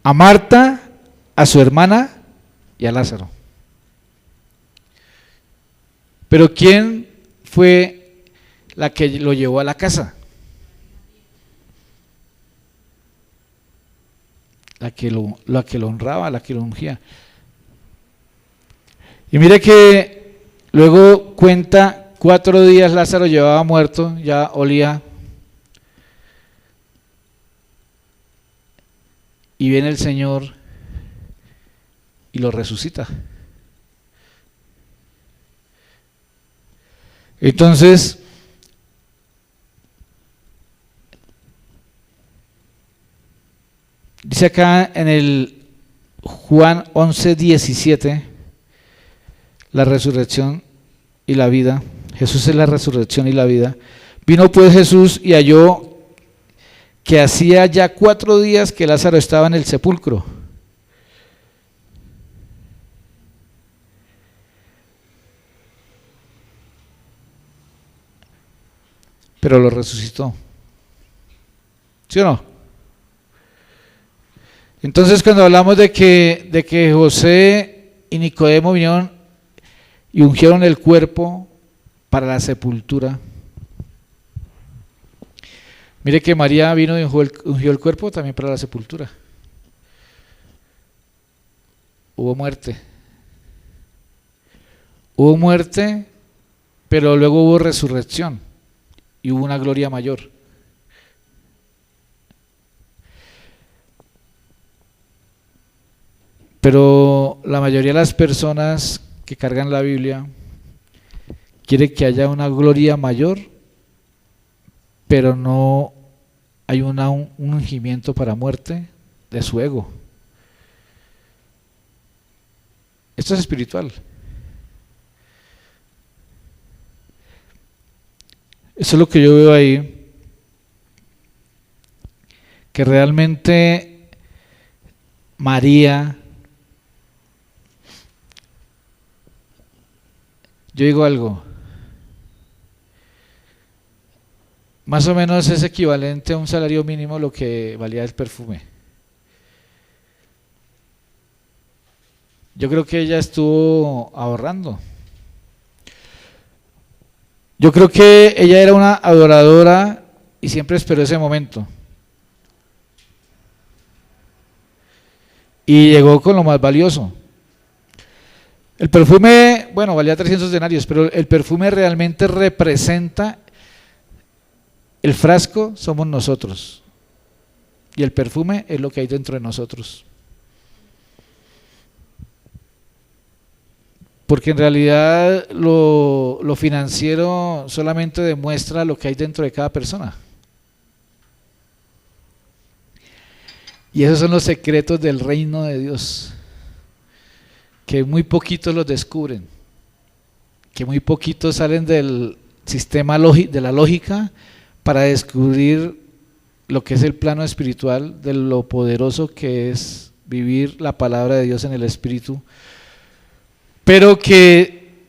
S2: a Marta, a su hermana y a Lázaro. Pero ¿quién fue la que lo llevó a la casa? La que lo honraba, la que lo ungía. Y mire que luego cuenta, 4 días Lázaro llevaba muerto, ya olía. Y viene el Señor y lo resucita. Entonces, dice acá en el Juan 11:17, la resurrección y la vida. Jesús es la resurrección y la vida. Vino pues Jesús y halló que hacía ya 4 días que Lázaro estaba en el sepulcro. Pero lo resucitó. ¿Sí o no? Entonces, cuando hablamos de que José y Nicodemo vinieron y ungieron el cuerpo para la sepultura, mire que María vino y ungió el cuerpo también para la sepultura. Hubo muerte. Hubo muerte, pero luego hubo resurrección y hubo una gloria mayor. Pero la mayoría de las personas que cargan la Biblia quiere que haya una gloria mayor, pero no hay un ungimiento para muerte de su ego. Esto es espiritual. Eso es lo que yo veo ahí, que realmente María, yo digo algo, más o menos es equivalente a un salario mínimo lo que valía el perfume. Yo creo que ella estuvo ahorrando. Yo creo que ella era una adoradora y siempre esperó ese momento. Y llegó con lo más valioso. El perfume, bueno, valía 300 denarios, pero el perfume realmente representa, el frasco somos nosotros. Y el perfume es lo que hay dentro de nosotros. Porque en realidad lo financiero solamente demuestra lo que hay dentro de cada persona. Y esos son los secretos del reino de Dios, que muy poquitos los descubren, que muy poquitos salen del sistema de la lógica para descubrir lo que es el plano espiritual, de lo poderoso que es vivir la palabra de Dios en el espíritu, pero que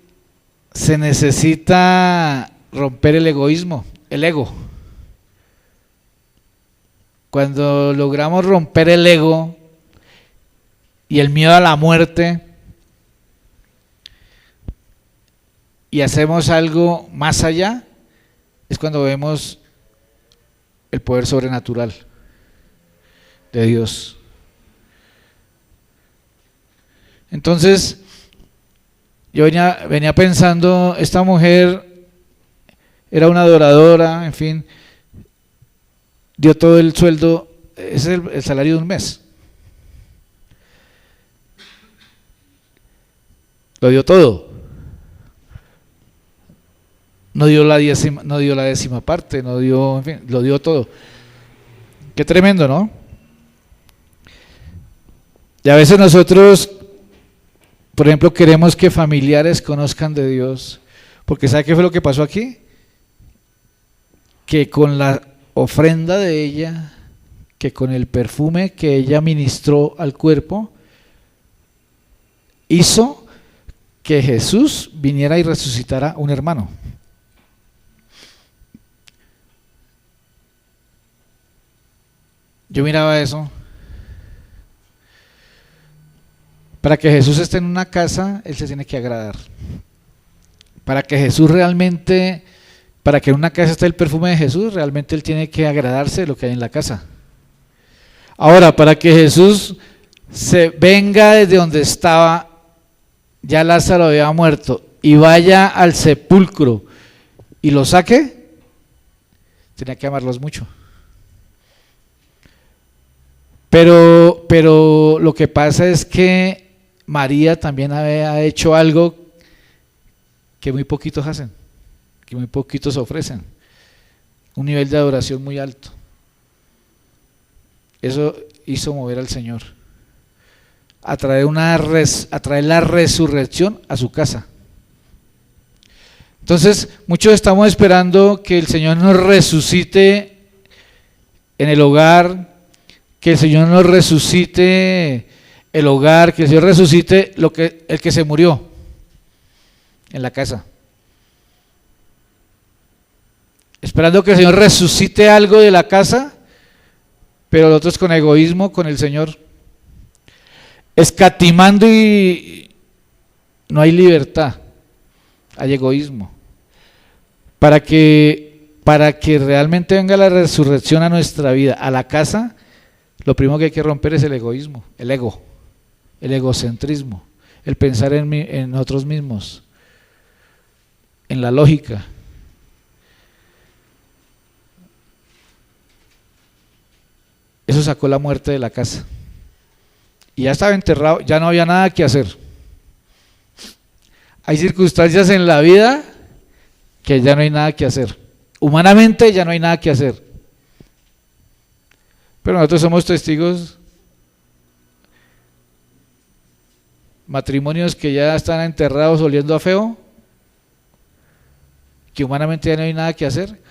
S2: se necesita romper el egoísmo, el ego. Cuando logramos romper el ego y el miedo a la muerte y hacemos algo más allá, es cuando vemos el poder sobrenatural de Dios. Entonces, yo venía pensando, esta mujer era una adoradora, en fin, dio todo el sueldo, ese es el salario de un mes. Lo dio todo. No dio la décima parte, no dio, en fin, lo dio todo. Qué tremendo, ¿no? Y a veces nosotros, por ejemplo, queremos que familiares conozcan de Dios, porque ¿sabe qué fue lo que pasó aquí? Que con la ofrenda de ella, que con el perfume que ella ministró al cuerpo, hizo que Jesús viniera y resucitara un hermano. Yo miraba eso. Para que Jesús esté en una casa, Él se tiene que agradar. Para que Jesús realmente, para que en una casa esté el perfume de Jesús, realmente Él tiene que agradarse de lo que hay en la casa. Ahora, para que Jesús se venga desde donde estaba, ya Lázaro había muerto, y vaya al sepulcro y lo saque, tenía que amarlos mucho. Pero lo que pasa es que María también había hecho algo que muy poquitos hacen, que muy poquitos ofrecen, un nivel de adoración muy alto. Eso hizo mover al Señor, a traer la resurrección a su casa. Entonces, muchos estamos esperando que el Señor nos resucite en el hogar, que el Señor nos resucite el hogar, que el Señor resucite el que se murió en la casa. Esperando que el Señor resucite algo de la casa, pero nosotros con egoísmo con el Señor, escatimando, y no hay libertad, hay egoísmo. Para que realmente venga la resurrección a nuestra vida, a la casa, lo primero que hay que romper es el egoísmo, el ego, el egocentrismo, el pensar en nosotros mismos, en la lógica. Eso sacó la muerte de la casa. Y ya estaba enterrado, ya no había nada que hacer. Hay circunstancias en la vida que ya no hay nada que hacer. Humanamente ya no hay nada que hacer. Pero nosotros somos testigos, matrimonios que ya están enterrados oliendo a feo, que humanamente ya no hay nada que hacer,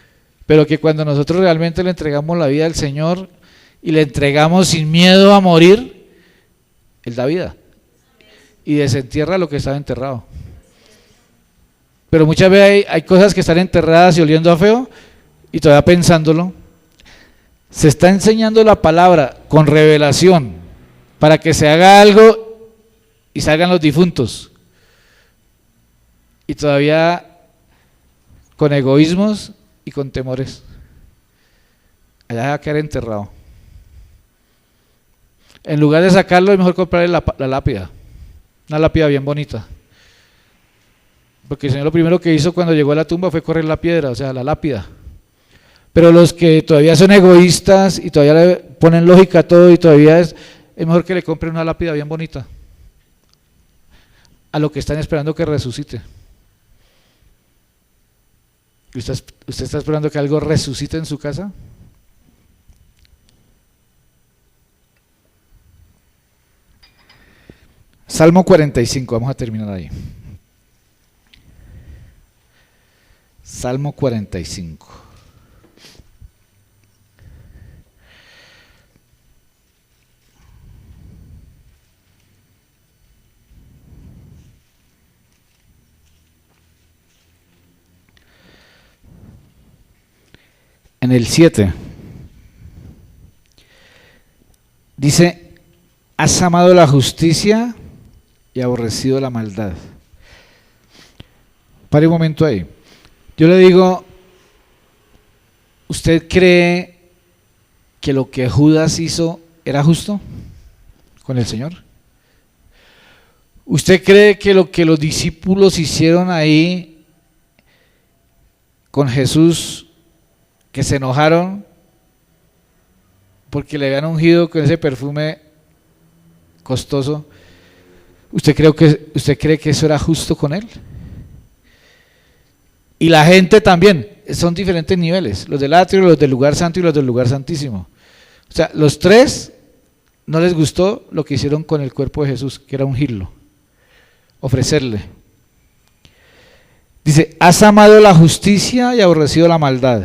S2: pero que cuando nosotros realmente le entregamos la vida al Señor y le entregamos sin miedo a morir, Él da vida y desentierra lo que estaba enterrado. Pero muchas veces hay cosas que están enterradas y oliendo a feo, y todavía pensándolo, se está enseñando la palabra con revelación para que se haga algo y salgan los difuntos, y todavía con egoísmos y con temores. Allá va a quedar enterrado. En lugar de sacarlo, es mejor comprarle la lápida, una lápida bien bonita. Porque el Señor lo primero que hizo cuando llegó a la tumba fue correr la piedra, o sea, la lápida. Pero los que todavía son egoístas y todavía le ponen lógica a todo, y todavía es mejor que le compren una lápida bien bonita a lo que están esperando que resucite. ¿Usted está esperando que algo resucite en su casa? Salmo 45, vamos a terminar ahí. Salmo 45. En el 7 dice: has amado la justicia y aborrecido la maldad. Pare un momento ahí. Yo le digo, ¿usted cree que lo que Judas hizo era justo con el Señor? ¿Usted cree que lo que los discípulos hicieron ahí con Jesús, que se enojaron porque le habían ungido con ese perfume costoso, ¿usted cree que eso era justo con él? Y la gente también, son diferentes niveles, los del atrio, los del lugar santo y los del lugar santísimo. O sea, los tres no les gustó lo que hicieron con el cuerpo de Jesús, que era ungirlo, ofrecerle. Dice: has amado la justicia y aborrecido la maldad.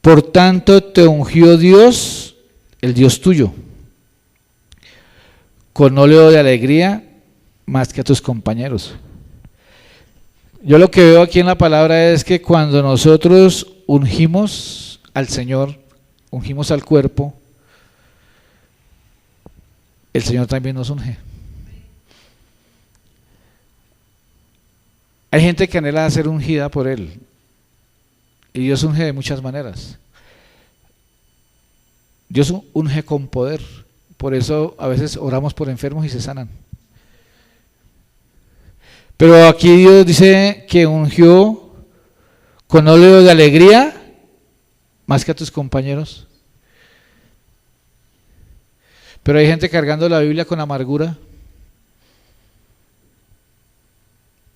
S2: Por tanto te ungió Dios, el Dios tuyo, con óleo de alegría más que a tus compañeros. Yo lo que veo aquí en la palabra es que cuando nosotros ungimos al Señor, ungimos al cuerpo, el Señor también nos unge. Hay gente que anhela ser ungida por Él, y Dios unge de muchas maneras. Dios unge con poder, por eso a veces oramos por enfermos y se sanan. Pero aquí Dios dice que ungió con óleo de alegría más que a tus compañeros. Pero hay gente cargando la Biblia con amargura.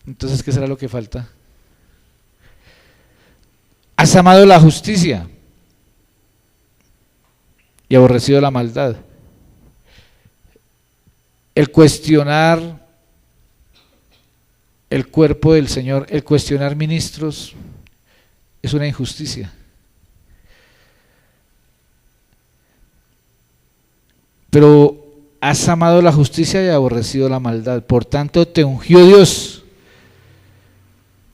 S2: Entonces, ¿qué será lo que falta? Has amado la justicia y aborrecido la maldad. El cuestionar el cuerpo del Señor, el cuestionar ministros, es una injusticia. pero has amado la justicia y aborrecido la maldad. Por tanto te ungió Dios,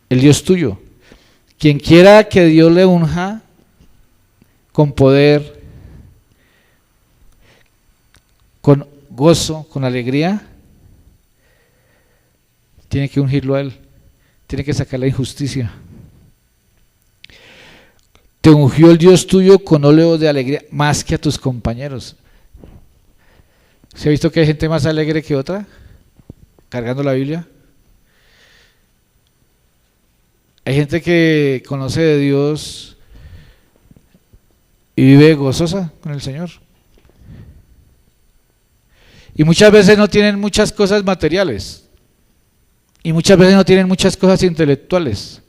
S2: el Dios tuyo. Quien quiera que Dios le unja con poder, con gozo, con alegría, tiene que ungirlo a él, tiene que sacar la injusticia. Te ungió el Dios tuyo con óleo de alegría más que a tus compañeros. ¿Se ha visto que hay gente más alegre que otra cargando la Biblia? Hay gente que conoce de Dios y vive gozosa con el Señor. Y muchas veces no tienen muchas cosas materiales. Y muchas veces no tienen muchas cosas intelectuales.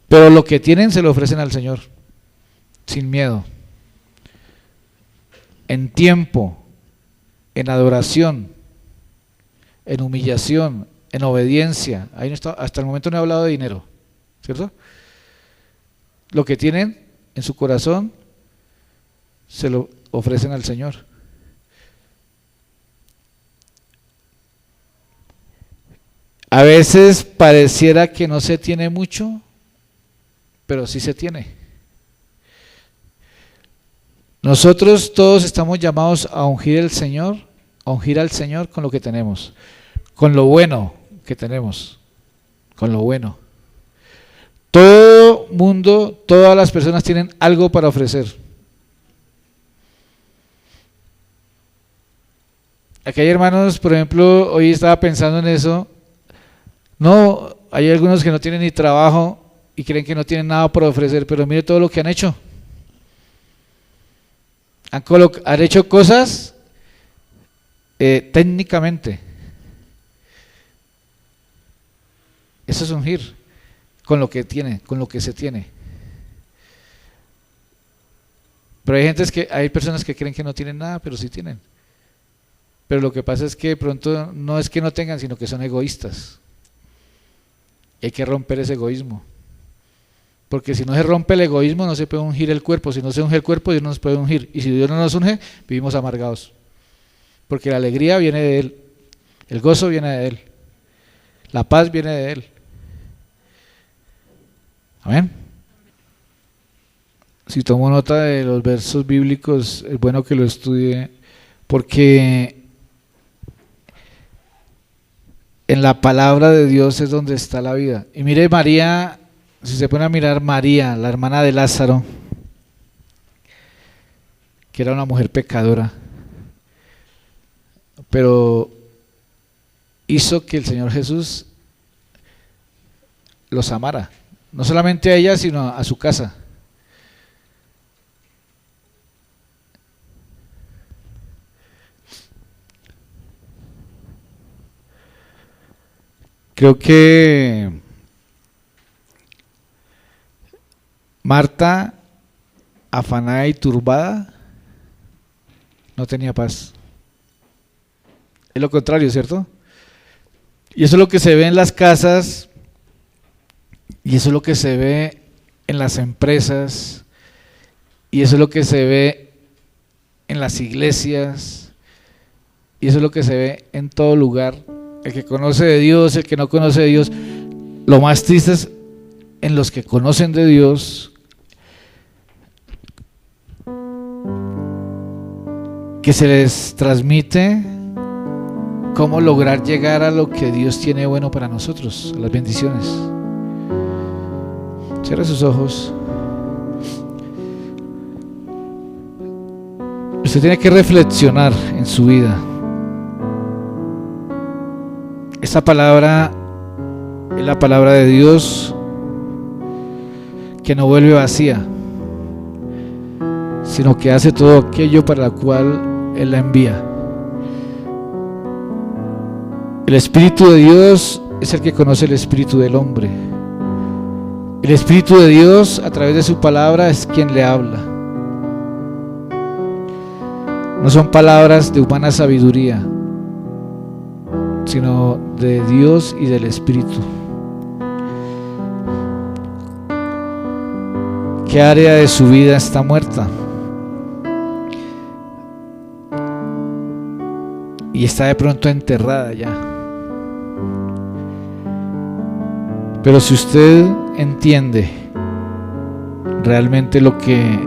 S2: Pero lo que tienen se lo ofrecen al Señor, sin miedo, en tiempo, en adoración, en humillación, en obediencia. Ahí no está, hasta el momento no he hablado de dinero, ¿cierto? Lo que tienen en su corazón se lo ofrecen al Señor. A veces pareciera que no se tiene mucho, pero sí se tiene. Nosotros todos estamos llamados a ungir al Señor con lo que tenemos, con lo bueno que tenemos, con lo bueno. Todo mundo, todas las personas tienen algo para ofrecer. Aquí hay hermanos, por ejemplo, hoy estaba pensando en eso. No, hay algunos que no tienen ni trabajo y creen que no tienen nada para ofrecer, pero mire todo lo que han hecho. Han hecho cosas técnicamente. Eso es ungir con lo que tiene, con lo que se tiene. Pero hay personas que creen que no tienen nada, pero sí tienen. Pero lo que pasa es que de pronto no es que no tengan, sino que son egoístas. Y hay que romper ese egoísmo. Porque si no se rompe el egoísmo, no se puede ungir el cuerpo. Si no se unge el cuerpo, Dios no nos puede ungir. Y si Dios no nos unge, vivimos amargados. Porque la alegría viene de Él, el gozo viene de Él, la paz viene de Él. Amén. Si tomo nota de los versos bíblicos, es bueno que lo estudie, porque en la palabra de Dios es donde está la vida. Y mire María, si se pone a mirar María, la hermana de Lázaro, que era una mujer pecadora, pero hizo que el Señor Jesús los amara, no solamente a ella, sino a su casa. Creo que Marta, afanada y turbada, no tenía paz. Es lo contrario, ¿cierto? Y eso es lo que se ve en las casas, y eso es lo que se ve en las empresas, y eso es lo que se ve en las iglesias, y eso es lo que se ve en todo lugar. El que conoce de Dios, el que no conoce de Dios. Lo más triste es en los que conocen de Dios, que se les transmite cómo lograr llegar a lo que Dios tiene bueno para nosotros, a las bendiciones. Cierra sus ojos. Usted tiene que reflexionar en su vida. Esta palabra es la palabra de Dios que no vuelve vacía, sino que hace todo aquello para lo cual Él la envía. El Espíritu de Dios es el que conoce el espíritu del hombre. El Espíritu de Dios, a través de su palabra, es quien le habla. No son palabras de humana sabiduría, sino de Dios y del Espíritu. ¿Qué área de su vida está muerta? y está de pronto enterrada ya. Pero si usted entiende realmente lo que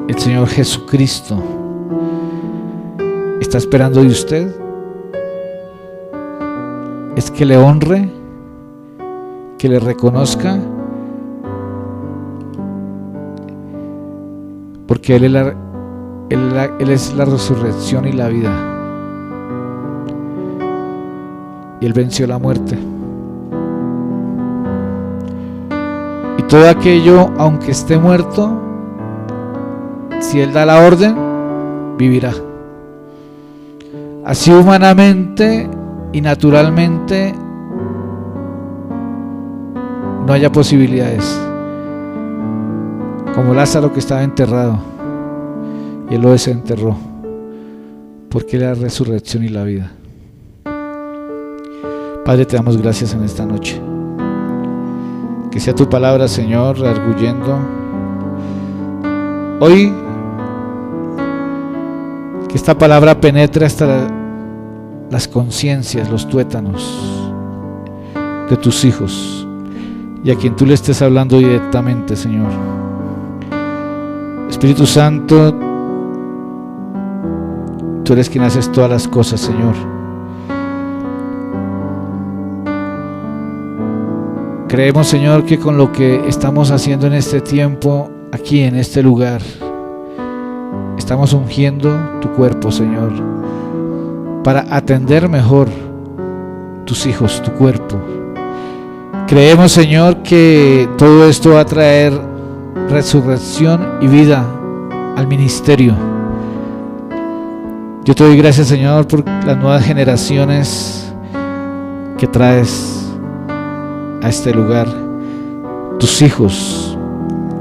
S2: el Señor Jesucristo está esperando de usted, es que le honre, que le reconozca, porque Él es la resurrección y la vida, y Él venció la muerte. Y todo aquello, aunque esté muerto, si Él da la orden, vivirá. Así humanamente y naturalmente no haya posibilidades, como Lázaro que estaba enterrado y Él lo desenterró, porque Él es la resurrección y la vida. Padre, te damos gracias en esta noche. Que sea tu palabra, Señor, redarguyendo hoy, que esta palabra penetre hasta las conciencias, los tuétanos de tus hijos, y a quien tú le estés hablando directamente, Señor. Espíritu Santo, tú eres quien haces todas las cosas, Señor. Creemos, Señor, que con lo que estamos haciendo en este tiempo, aquí en este lugar, estamos ungiendo tu cuerpo, Señor, para atender mejor tus hijos, tu cuerpo. Creemos, Señor, que todo esto va a traer resurrección y vida al ministerio. Yo te doy gracias, Señor, por las nuevas generaciones que traes a este lugar, tus hijos,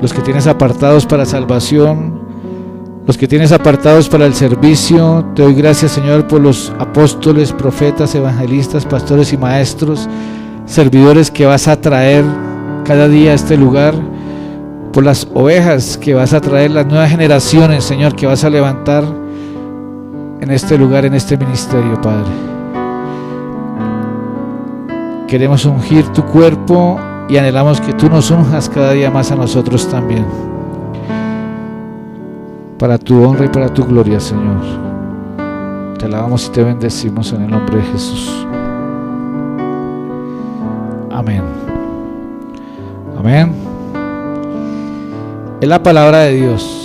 S2: los que tienes apartados para salvación, los que tienes apartados para el servicio. Te doy gracias, Señor, por los apóstoles, profetas, evangelistas, pastores y maestros, servidores que vas a traer cada día a este lugar, por las ovejas que vas a traer, las nuevas generaciones, Señor, que vas a levantar en este lugar, en este ministerio, Padre. Queremos ungir tu cuerpo y anhelamos que tú nos unjas cada día más a nosotros también, para tu honra y para tu gloria, Señor. Te alabamos y te bendecimos en el nombre de Jesús. Amén. Amén. Es la palabra de Dios.